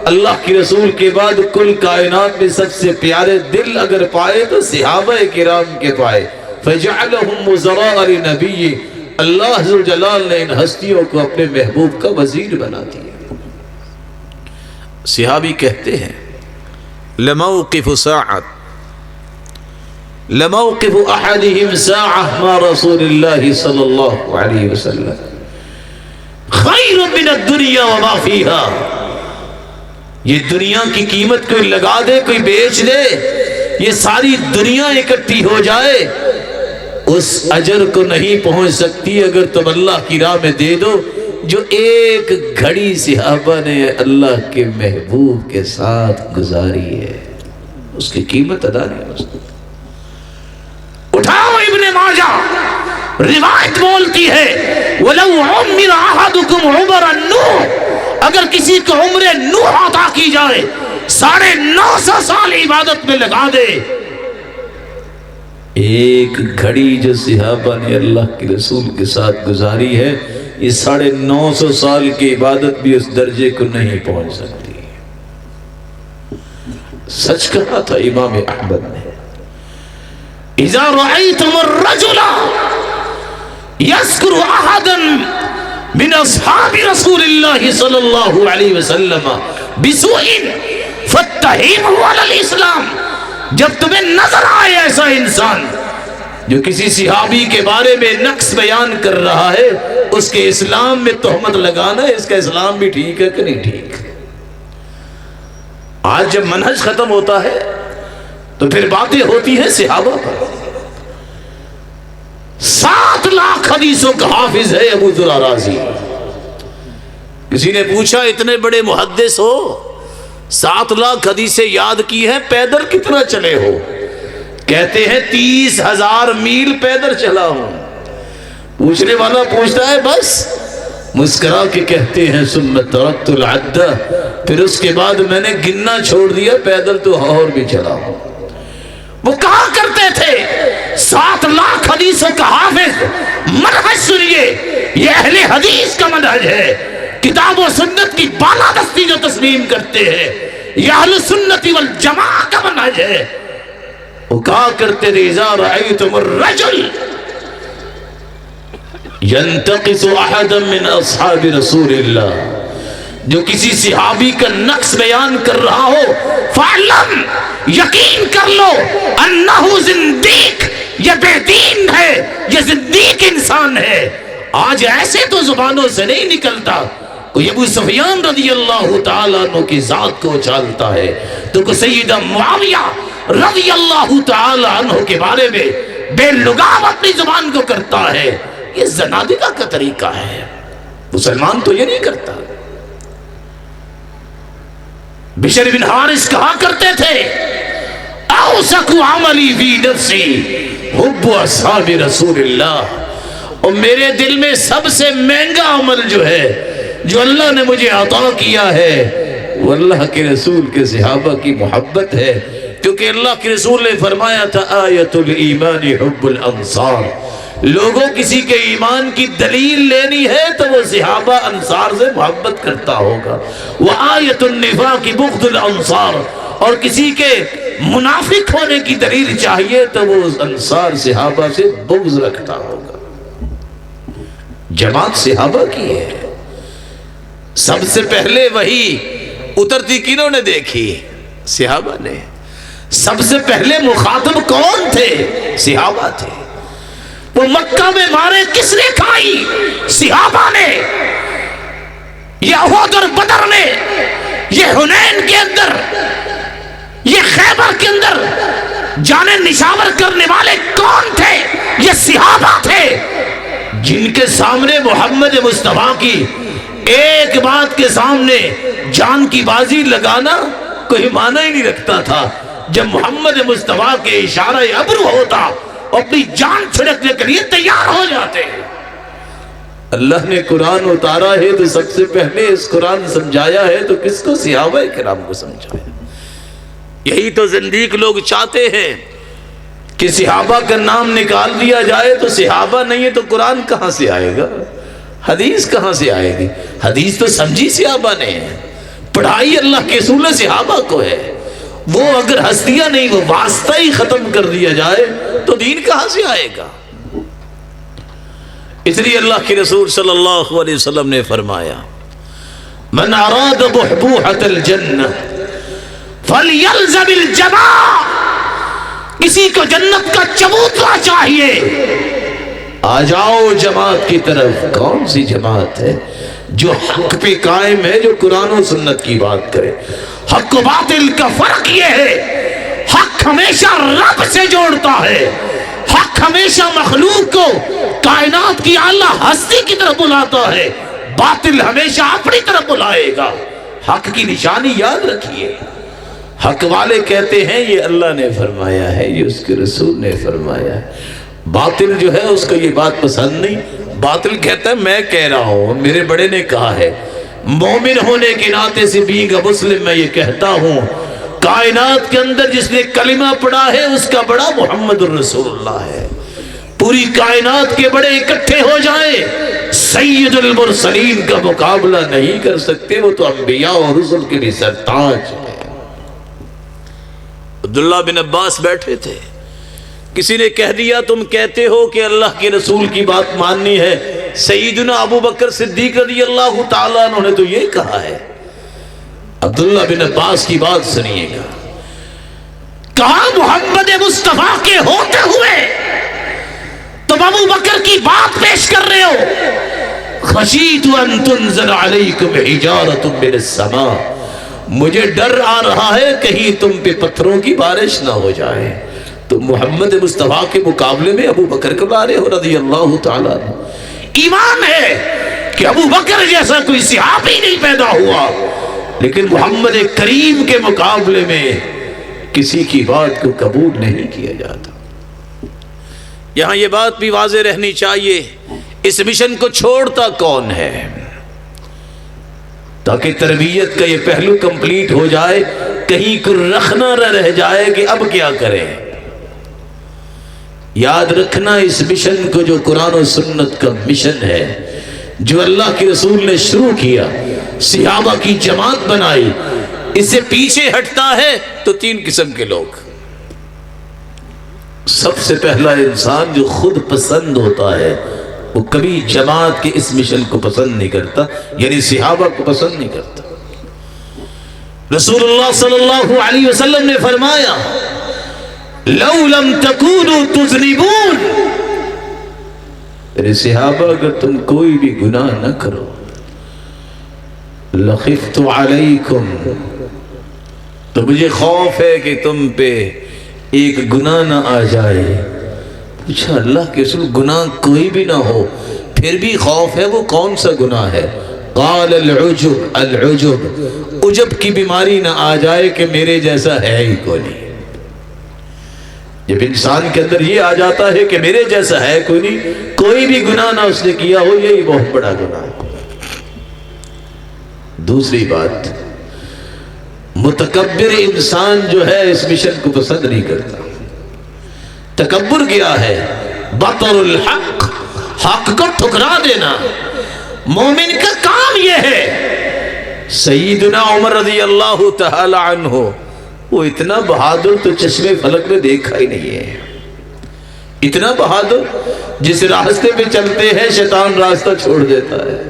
اللہ کی رسول کے بعد کل کائنات میں سب سے پیارے دل اگر پائے تو صحابہ کرام کے پائے۔ فجعلهم وزراء لنبی، اللہ ذوالجلال نے ان ہستیوں کو اپنے محبوب کا وزیر بنا دیا۔ صحابی کہتے ہیں لموقف ساعت لموقف احدهم ساعة مع رسول اللہ صلی اللہ علیہ وسلم خیر من الدنیا وما فیہا، یہ دنیا کی قیمت کوئی لگا دے، کوئی بیچ دے، یہ ساری دنیا اکٹھی ہو جائے، اس اجر کو نہیں پہنچ سکتی اگر تم اللہ کی راہ میں دے دو جو ایک گھڑی صحابہ نے اللہ کے محبوب کے ساتھ گزاری ہے، اس کی قیمت ادا نہیں ہو سکتی۔ اٹھاؤ ابن ماجہ، روایت بولتی ہے وَلَوْ عُمِّرَ أَحَدُكُمْ عُمَرَ النُّوحِ، اگر کسی کو عمر نوح عطا کی جائے، 950 سال عبادت میں لگا دے، ایک گھڑی جو صحابہ نے اللہ کے رسول کے ساتھ گزاری ہے، یہ 950 سال کی عبادت بھی اس درجے کو نہیں پہنچ سکتی۔ سچ کہا تھا امام احمد نے، اذا رأيتم الرجل يذكر احدا من اصحاب رسول اللہ صلی اللہ علیہ وسلم بسوء فاتهمه على الاسلام، جب تمہیں نظر آئے ایسا انسان جو کسی صحابی کے بارے میں نقص بیان کر رہا ہے، اس کے اسلام میں تہمت لگانا ہے، اس کا اسلام بھی ٹھیک ہے کہ نہیں ٹھیک۔ آج جب منہج ختم ہوتا ہے تو پھر باتیں ہوتی ہیں صحابہ پر۔ 7 لاکھ حدیثوں کا حافظ ہے ابو ذر رازی۔ کسی نے پوچھا اتنے بڑے محدث ہو، 7 لاکھ حدیثیں یاد کی ہیں، پیدل کتنا چلے ہو؟ کہتے ہیں 30,000 میل پیدل چلا ہوں۔ پوچھنے والا پوچھتا ہے بس؟ مسکرا کے کہتے ہیں ثم ترکت العد، پھر اس کے بعد میں نے گننا چھوڑ دیا، پیدل تو اور بھی چلا ہوں۔ وہ کہا کرتے تھے 7 لاکھ حدیثوں کا حافظ، منہج سنیے، یہ اہل حدیث کا منہج ہے، کتاب و سنت کی بالادستی جو تسلیم کرتے ہیں، یہ اہل سنت والجماعہ کا منہج ہے۔ وہ کہا کرتے تھے اذا رأيتم الرجل ينتقص احدا من اصحاب رسول اللہ، جو کسی صحابی کا نقص بیان کر رہا ہو، فعلم، یقین کر لو، انہو زندیق، یہ بے دین ہے، یہ زندیق انسان ہے۔ آج ایسے تو زبانوں سے نہیں نکلتا، کوئی ابو سفیان رضی اللہ تعالیٰ عنہ کی ذات کو اچھالتا ہے تو کوئی سیدہ معاویہ رضی اللہ تعالیٰ عنہ کے بارے میں بے لگام اپنی زبان کو کرتا ہے۔ یہ زنادقہ کا طریقہ ہے، مسلمان تو یہ نہیں کرتا۔ بشر بن حارث کہا کرتے تھے اوثق عملی فی نفسی حب اصحاب رسول اللہ، اور میرے دل میں سب سے مہنگا عمل جو ہے، جو اللہ نے مجھے عطا کیا ہے، وہ اللہ کے رسول کے صحابہ کی محبت ہے، کیونکہ اللہ کے رسول نے فرمایا تھا آیت الایمان حب الانصار، لوگوں کسی کے ایمان کی دلیل لینی ہے تو وہ صحابہ انصار سے محبت کرتا ہوگا۔ وآیت النفاق بغض الانصار، اور کسی کے منافق ہونے کی دلیل چاہیے تو وہ انصار صحابہ سے بغض رکھتا ہوگا۔ جماعت صحابہ کی ہے۔ سب سے پہلے وہی اترتی کنہوں نے دیکھی؟ صحابہ نے۔ سب سے پہلے مخاطب کون تھے؟ صحابہ تھے۔ وہ مکہ میں مارے کس نے کھائی؟ صحابہ نے۔ یہ احد اور بدر نے، یہ حنین کے اندر، یہ خیبر کے اندر جانیں نشاور کرنے والے کون تھے؟ یہ صحابہ تھے، جن کے سامنے محمد مصطفیٰ کی ایک بات کے سامنے جان کی بازی لگانا کوئی معنی ہی نہیں رکھتا تھا۔ جب محمد مصطفیٰ کے اشارہ ابرو ہوتا، اپنی جان چھڑکنے کے لیے تیار ہو جاتے۔ اللہ نے قرآن اتارا ہے تو سب سے پہلے اس قرآن سمجھایا ہے تو کس کو؟ صحابہ کرام کو سمجھایا۔ یہی تو زندیق لوگ چاہتے ہیں کہ صحابہ کا نام نکال دیا جائے تو صحابہ نہیں ہے تو قرآن کہاں سے آئے گا؟ حدیث کہاں سے آئے گی؟ حدیث تو سمجھی صحابہ نے ہے، پڑھائی اللہ کے رسول صحابہ کو ہے۔ وہ اگر ہستیاں نہیں، وہ واسطہ ہی ختم کر دیا جائے تو دین کہاں سے آئے گا؟ اس لیے اللہ کے رسول صلی اللہ علیہ وسلم نے فرمایا من اراد بحبوحۃ الجنہ فلیلزم الجماعہ، کسی کو جنت کا چبوترا چاہیے، آ جاؤ جماعت کی طرف۔ کون سی جماعت ہے؟ جو حق پہ قائم ہے، جو قرآن و سنت کی بات کرے۔ حق و باطل کا فرق یہ ہے، حق ہمیشہ رب سے جوڑتا ہے، حق ہمیشہ مخلوق کو کائنات کی اعلیٰ ہستی کی طرف بلاتا ہے، باطل ہمیشہ اپنی طرف بلائے گا۔ حق کی نشانی یاد رکھیے۔ حق والے کہتے ہیں یہ اللہ نے فرمایا ہے، یہ اس کے رسول نے فرمایا ہے۔ باطل جو ہے اس کو یہ بات پسند نہیں، باطل کہتا ہے میں کہہ رہا ہوں، میرے بڑے نے کہا ہے۔ مومن ہونے کے ناطے سے بینگ مسلم میں یہ کہتا ہوں، کائنات کے اندر جس نے کلمہ پڑھا ہے اس کا بڑا محمد الرسول اللہ ہے۔ پوری کائنات کے بڑے اکٹھے ہو جائیں، سید المرسلین کا مقابلہ نہیں کر سکتے، وہ تو انبیاء اور رسل کے بھی سرتاج ہے۔ عبداللہ بن عباس بیٹھے تھے، کسی نے کہہ دیا تم کہتے ہو کہ اللہ کے رسول کی بات ماننی ہے، سیدنا ابو بکر صدیق رضی اللہ تعالیٰ عنہ نے تو یہ کہا ہے۔ عبداللہ بن عباس کی بات سنیے گا، کہا محمد مصطفیٰ کے ہوتے ہوئے تم ابو بکر کی بات پیش کر رہے ہو، خشیت ان تنزل علیکم حجارۃ من السماء، مجھے ڈر آ رہا ہے کہیں تم پہ پتھروں کی بارش نہ ہو جائے۔ تو محمد مصطفیٰ کے مقابلے میں ابو بکر کو لا رہے ہو رضی اللہ تعالیٰ عنہ۔ ایمان ہے کہ ابو بکر جیسا کوئی صحابی نہیں پیدا ہوا، لیکن محمد کریم کے مقابلے میں کسی کی بات کو قبول نہیں کیا جاتا۔ یہاں یہ بات بھی واضح رہنی چاہیے، اس مشن کو چھوڑتا کون ہے، تاکہ تربیت کا یہ پہلو کمپلیٹ ہو جائے، کہیں کو رکھنا نہ رہ جائے کہ اب کیا کریں۔ یاد رکھنا اس مشن کو جو قرآن و سنت کا مشن ہے، جو اللہ کے رسول نے شروع کیا، صحابہ کی جماعت بنائی، اس سے پیچھے ہٹتا ہے تو تین قسم کے لوگ۔ سب سے پہلا انسان جو خود پسند ہوتا ہے، وہ کبھی جماعت کے اس مشن کو پسند نہیں کرتا، یعنی صحابہ کو پسند نہیں کرتا۔ رسول اللہ صلی اللہ علیہ وسلم نے فرمایا لو لم تکونوا تذنبون، میرے صحابہ اگر تم کوئی بھی گناہ نہ کرو، لخفت علیکم، تو مجھے خوف ہے کہ تم پہ ایک گناہ نہ آ جائے۔ پوچھا اللہ کے رسول گناہ کوئی بھی نہ ہو پھر بھی خوف ہے، وہ کون سا گناہ ہے؟ قال العجب، العجب، عجب کی بیماری نہ آ جائے کہ میرے جیسا ہے ہی کوئی نہیں۔ جب انسان کے اندر یہ آ جاتا ہے کہ میرے جیسا ہے کوئی نہیں، کوئی بھی گناہ نہ اس نے کیا ہو، یہی بہت بڑا گناہ ہے۔ دوسری بات، متکبر انسان جو ہے اس مشن کو پسند نہیں کرتا۔ تکبر کیا ہے؟ بطر الحق، حق کو ٹھکرا دینا۔ مومن کا کام یہ ہے۔ سیدنا عمر رضی اللہ تعالی عنہ، وہ اتنا بہادر تو چشمے فلک میں دیکھا ہی نہیں ہے۔ اتنا بہادر جس راستے پہ چلتے ہیں شیطان راستہ چھوڑ دیتا ہے۔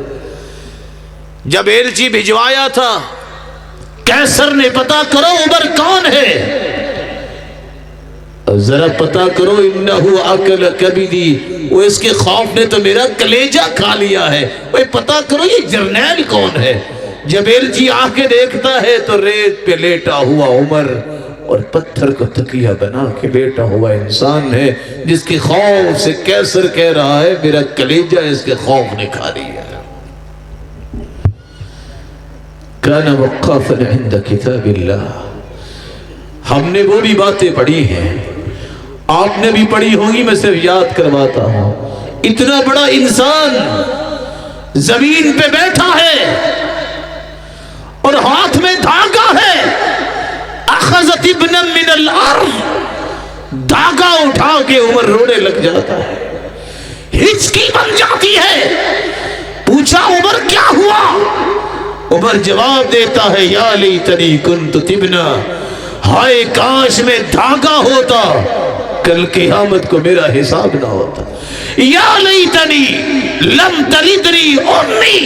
جب ایلچی بھجوایا تھا کیسر نے، پتا کرو عمر کون ہے، ذرا پتا کرو انہو اکل کبدی، وہ اس کے خوف نے تو میرا کلیجہ کھا لیا ہے، وہ پتا کرو یہ جرنیل کون ہے۔ جب ایلچی آ کے دیکھتا ہے تو ریت پہ لیٹا ہوا عمر اور پتھر کو تکیہ بنا کے لیٹا ہوا انسان ہے، جس کے خوف سے کیسر کہہ رہا ہے میرا کلیجہ اس کے خوف نے کھا لیا۔ کان وقافا عند کتاب اللہ، ہم نے وہ بھی باتیں پڑھی ہیں، آپ نے بھی پڑھی ہوں گی، میں صرف یاد کرواتا ہوں۔ اتنا بڑا انسان زمین پہ بیٹھا ہے اور ہاتھ میں دھاگا ہے، اخذت ابنا من الارض، دھاگا اٹھا کے عمر رونے لگ جاتا ہے، ہچکی بن جاتی ہے۔ پوچھا عمر کیا ہوا؟ عمر جواب دیتا ہے یا لیتنی کنت تبنا، ہائے کاش میں دھاگا ہوتا، کل قیامت کو میرا حساب نہ ہوتا۔ یا لیتنی لم تلدنی امی،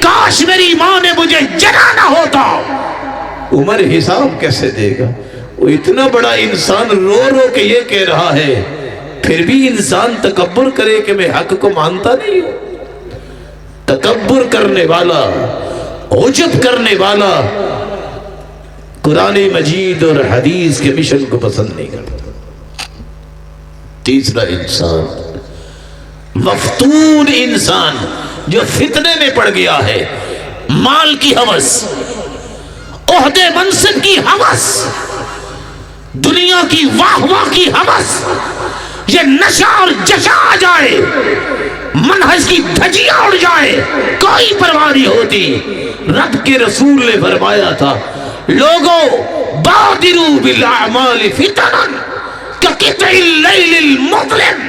کاش میری ماں نے مجھے جنا نہ ہوتا۔ عمر حساب کیسے دے گا؟ وہ اتنا بڑا انسان رو رو کے یہ کہہ رہا ہے، پھر بھی انسان تکبر کرے کہ میں حق کو مانتا نہیں ہوں۔ تکبر کرنے والا، عجب کرنے والا قرآن مجید اور حدیث کے مشن کو پسند نہیں کرتا۔ تیسرا انسان، مفتون انسان، جو فتنے میں پڑ گیا ہے، مال کی ہوس، عہدے منصب کی ہوس، دنیا کی واہ واہ کی ہوس، یہ نشہ اور جشا آ جائے، منہج کی دھجیاں اڑ جائے، کوئی پرواہ نہیں ہوتی۔ رب کے رسول نے فرمایا تھا لوگوں بادروا بالاعمال فتنا کقطع اللیل المظلم،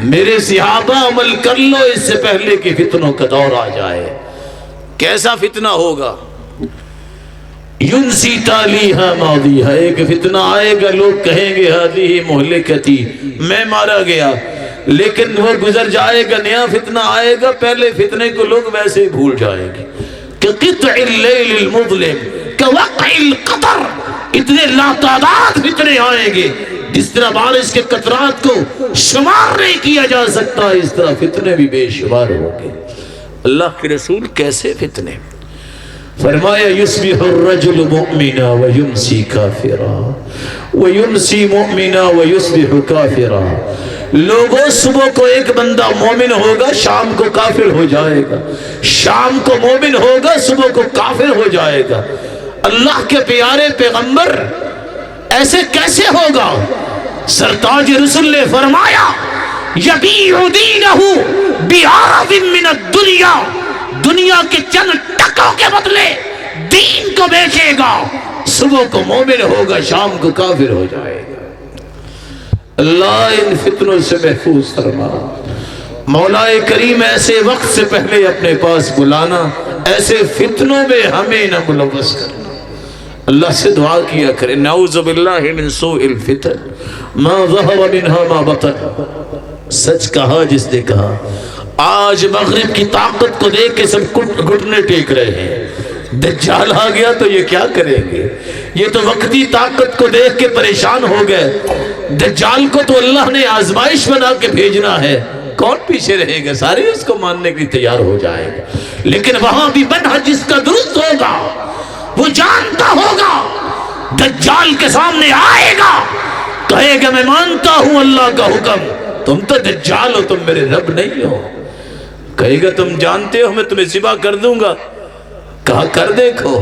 میرے صحابہ عمل کر لو اس سے پہلے کہ فتنوں کا دور آ جائے۔ کیسا فتنہ ہوگا؟ ینسی تالیہا ماضیہا، ایک فتنہ آئے گا، لوگ کہیں گے ہذہ مہلکتی، میں مارا گیا، لیکن وہ گزر جائے گا، نیا فتنہ آئے گا، پہلے فتنے کو لوگ ویسے ہی بھول جائیں گے. کہ قطع اللیل المظلم كوقع القطر، اتنے لاتعداد فتنے آئیں گے، جس طرح بارش کے قطرات کو شمار نہیں کیا جا سکتا، اس طرح فتنے بھی بے شمار ہوں گے. اللہ کے رسول کیسے فتنے؟ فرمایا یصبح الرجل مؤمنا ویمسی کافرا ویمسی مؤمنا ویصبح کافرا. لوگوں صبح کو ایک بندہ مومن ہوگا، شام کو کافر ہو جائے گا، شام کو مومن ہوگا، صبح کو کافر ہو جائے گا. اللہ کے پیارے پیغمبر ایسے کیسے ہوگا؟ سرتاج رسول نے فرمایا یبیع دینہ بعرض من الدنیا، دنیا کے چند ٹکوں کے بدلے دین کو بیچے گا، صبح کو مومن ہوگا، شام کو کافر ہو جائے گا. اللہ ان فتنوں سے محفوظ فرما. مولا کریم ایسے وقت سے پہلے اپنے پاس بلانا، ایسے فتنوں میں ہمیں نہ ملوث کرنا. اللہ سے دعا کیا کرے نعوذ باللہ من سوء الفتن ما ظہر منها ما بطن. سچ کہا جس نے کہا. آج مغرب کی طاقت کو دیکھ کے سب گھٹنے ٹیک رہے ہیں. دجال آ گیا تو یہ کیا کریں گے؟ یہ تو وقتی طاقت کو دیکھ کے پریشان ہو گئے. دجال کو تو اللہ نے آزمائش بنا کے بھیجنا ہے، کون پیچھے رہے گا؟ سارے اس کو ماننے کے لیے تیار ہو جائے گا. لیکن وہاں بھی منہج جس کا درست ہوگا، وہ جانتا ہوگا دجال کے سامنے آئے گا، کہے گا میں مانتا ہوں اللہ کا حکم، تم تو دجال ہو، تم میرے رب نہیں ہو. کہے گا تم جانتے ہو میں تمہیں ذبح کر دوں گا. کہا کر دیکھو.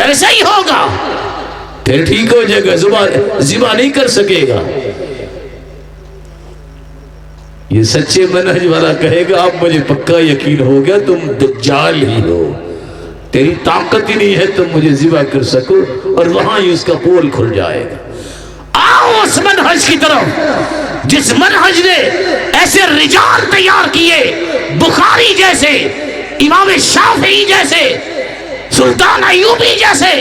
ایسا ہی ہوگا، پھر ٹھیک ہو جائے گا، ذبح نہیں کر سکے گا. یہ سچے منہج والا کہے گا اب مجھے پکا یقین ہو گیا تم دجال ہی ہو، تیری طاقت ہی نہیں ہے تم مجھے ذبح کر سکو، اور وہاں ہی اس کا پول کھل جائے گا. آؤ اس منہج کی طرف جس منہج نے ایسے رجال تیار کیے، بخاری جیسے، امام شافعی جیسے، سلطان ایوبی جیسے،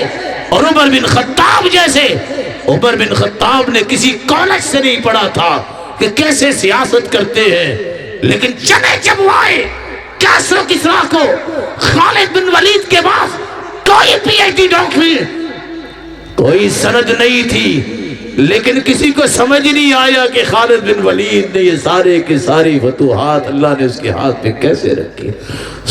اور عمر بن خطاب جیسے. عمر بن خطاب نے کسی کالج سے نہیں پڑھا تھا کہ کیسے سیاست کرتے ہیں، لیکن چنے چبوائے کیسرو کسرا کو. خالد بن ولید کے بعد کوئی پی ایچ ڈی ڈاکٹری، کوئی سند نہیں تھی، لیکن کسی کو سمجھ نہیں آیا کہ خالد بن ولید نے یہ سارے کے ساری فتوحات اللہ نے اس کے ہاتھ پہ کیسے رکھی.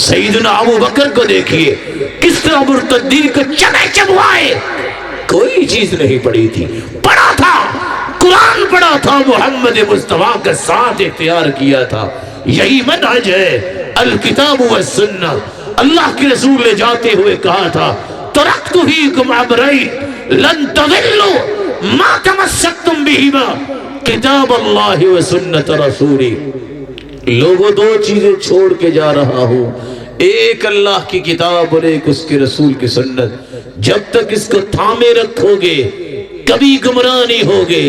سیدنا ابو بکر کو دیکھیے کس طرح مرتدین کو چنے چبوائے. کوئی چیز نہیں پڑھی تھی، پڑھا تھا قرآن، پڑھا تھا محمد مصطفیٰ کا ساتھ اختیار کیا تھا. یہی منہج ہے الکتاب والسنہ. اللہ کے رسول نے جاتے ہوئے کہا تھا ترکت فیکم امرین لن تضلوا ما تمسکتم بہما کتاب اللہ و سنت رسولی. لوگوں دو چیزیں چھوڑ کے جا رہا ہوں، ایک اللہ کی کتاب اور ایک اس کے رسول کی سنت. جب تک اس کو تھامے رکھو گے کبھی گمراہ نہیں ہوگے.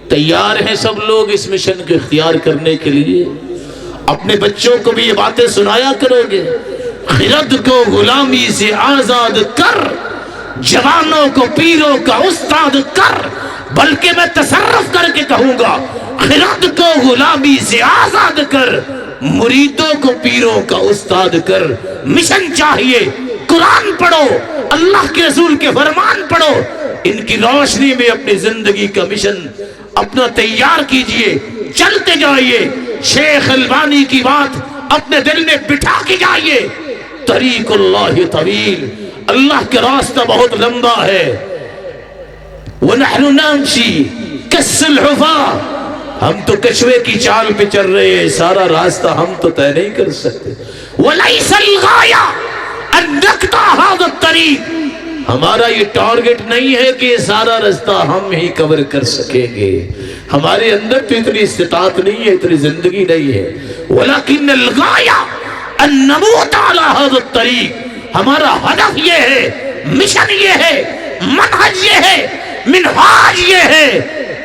تیار ہیں سب لوگ اس مشن کو اختیار کرنے کے لیے؟ اپنے بچوں کو بھی یہ باتیں سنایا کرو گے. خرد کو غلامی سے آزاد کر، جوانوں کو پیروں کا استاد کر. بلکہ میں تصرف کر کے کہوں گا خرد کو غلامی سے آزاد کر، مریدوں کو پیروں کا استاد کر. مشن چاہیے، قرآن پڑھو، اللہ کے رسول کے فرمان پڑھو، ان کی روشنی میں اپنی زندگی کا مشن اپنا تیار کیجئے، چلتے جائیے. شیخ البانی کی بات اپنے دل میں بٹھا کے جائیے. طریق اللہ طویل، اللہ کا راستہ بہت لمبا ہے. وَنَحْنُ نَمْشِي كَالسُّلْحُفَاةِ، ہم تو کچھوے کی چال پہ چل رہے ہیں، سارا راستہ ہم تو طے نہیں کر سکتے. وَلَيْسَ الْغَايَةُ أَن نَقْطَعَ هَذَا الطَّرِيقَ، ہمارا یہ ٹارگٹ نہیں ہے کہ یہ سارا راستہ ہم ہی کور کر سکیں گے. ہمارے اندر تو اتنی استطاعت نہیں ہے، اتنی زندگی نہیں ہے. وَلَكِنَّ الْغَايَةَ أَن نَمُوتَ عَلَى هَذَا الطَّرِيقَ، ہمارا ہدف یہ ہے، مشن یہ ہے، منہج یہ ہے، منہاج یہ ہے،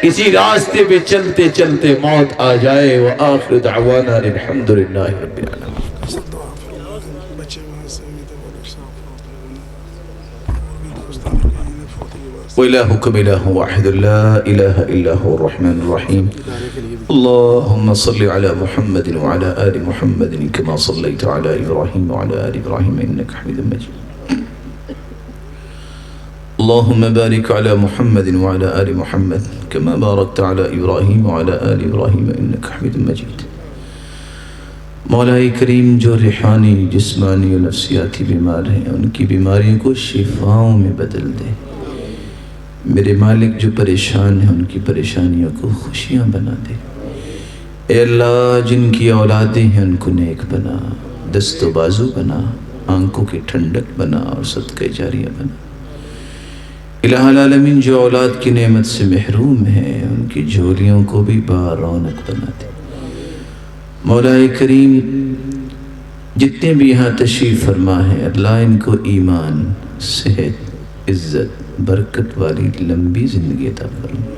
اسی راستے پہ چلتے چلتے موت آ جائے. وآخر دعوانا الحمدللہ رب العالمین.
وإلهكم إله واحد لا إله إلا هو الرحمن الرحيم اللهم صل على محمد وعلى آل محمد كما صليت على إبراهيم وعلى آل إبراهيم إنك حميد مجيد اللهم بارك على محمد وعلى آل محمد كما باركت على إبراهيم وعلى آل إبراهيم إنك حميد مجيد مولا کریم جو روحانی جسمانی و نفسیاتی بیمار ہیں ان کی بیماریوں کو شفاؤں میں بدل دے میرے مالک جو پریشان ہیں ان کی پریشانیوں کو خوشیاں بنا دے اے اللہ جن کی اولادیں ہیں ان کو نیک بنا دست و بازو بنا آنکھوں کی ٹھنڈک بنا اور صدقہ جاریہ بنا الہ العالمین جو اولاد کی نعمت سے محروم ہیں ان کی جھولیوں کو بھی بارونق بنا دے مولا کریم جتنے بھی یہاں تشریف فرما ہے اللہ ان کو ایمان صحت عزت برکت والی لمبی زندگی عطا فرما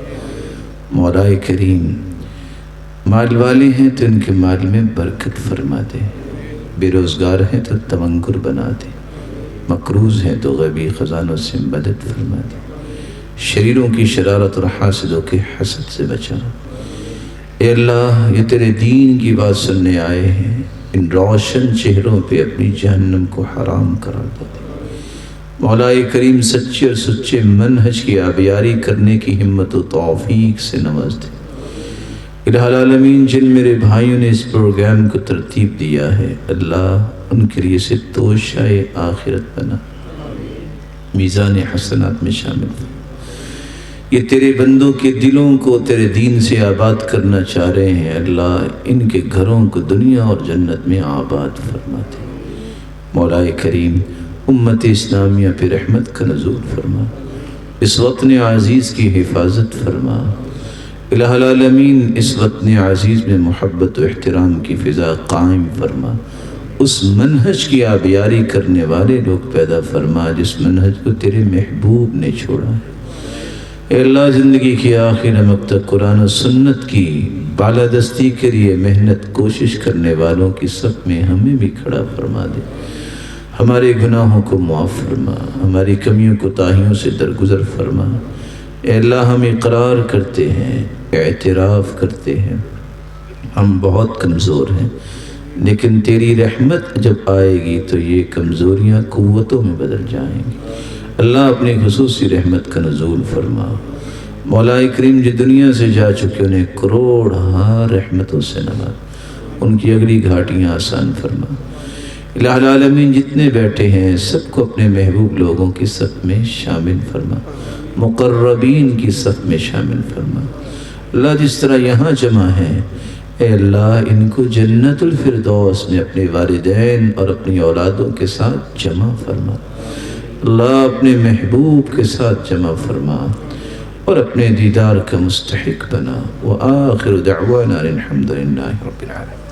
مولا کریم مال والے ہیں تو ان کے مال میں برکت فرما دے بے روزگار ہیں تو تونگر بنا دے مقروض ہیں تو غیبی خزانوں سے مدد فرما دے شریروں کی شرارت اور حاسدوں کے حسد سے بچا اے اللہ یہ تیرے دین کی بات سننے آئے ہیں ان روشن چہروں پہ اپنی جہنم کو حرام قرار دے مولا کریم سچے اور سچے منہج کی آبیاری کرنے کی ہمت و توفیق سے نواز دے الہ العالمین جن میرے بھائیوں نے اس پروگرام کو ترتیب دیا ہے اللہ ان کے لیے سے توشہ آخرت بنا میزان حسنات میں شامل ہو یہ تیرے بندوں کے دلوں کو تیرے دین سے آباد کرنا چاہ رہے ہیں اللہ ان کے گھروں کو دنیا اور جنت میں آباد فرما دے مولا کریم امت اسلامیہ پہ رحمت کا نزول فرما اس وطن عزیز کی حفاظت فرما الہ العالمین اس وطن عزیز میں محبت و احترام کی فضا قائم فرما اس منہج کی آبیاری کرنے والے لوگ پیدا فرما جس منہج کو تیرے محبوب نے چھوڑا ہے اے اللہ زندگی کی آخر نمک تک قرآن و سنت کی بالادستی کے لیے محنت کوشش کرنے والوں کی صف میں ہمیں بھی کھڑا فرما دے ہمارے گناہوں کو معاف فرما ہماری کمیوں کو تاہیوں سے درگزر فرما اے اللہ ہم اقرار کرتے ہیں اعتراف کرتے ہیں ہم بہت کمزور ہیں لیکن تیری رحمت جب آئے گی تو یہ کمزوریاں قوتوں میں بدل جائیں گی اللہ اپنی خصوصی رحمت کا نزول فرما مولا کریم جو دنیا سے جا چکے انہیں کروڑ رحمتوں سے نواز ان کی اگلی گھاٹیاں آسان فرما الہ العالمین جتنے بیٹھے ہیں سب کو اپنے محبوب لوگوں کی صف میں شامل فرما مقربین کی صف میں شامل فرما اللہ جس طرح یہاں جمع ہیں اے اللہ ان کو جنت الفردوس میں اپنے والدین اور اپنی اولادوں کے ساتھ جمع فرما اللہ اپنے محبوب کے ساتھ جمع فرما اور اپنے دیدار کا مستحق بنا وآخر دعوانا الحمد للہ رب العالمین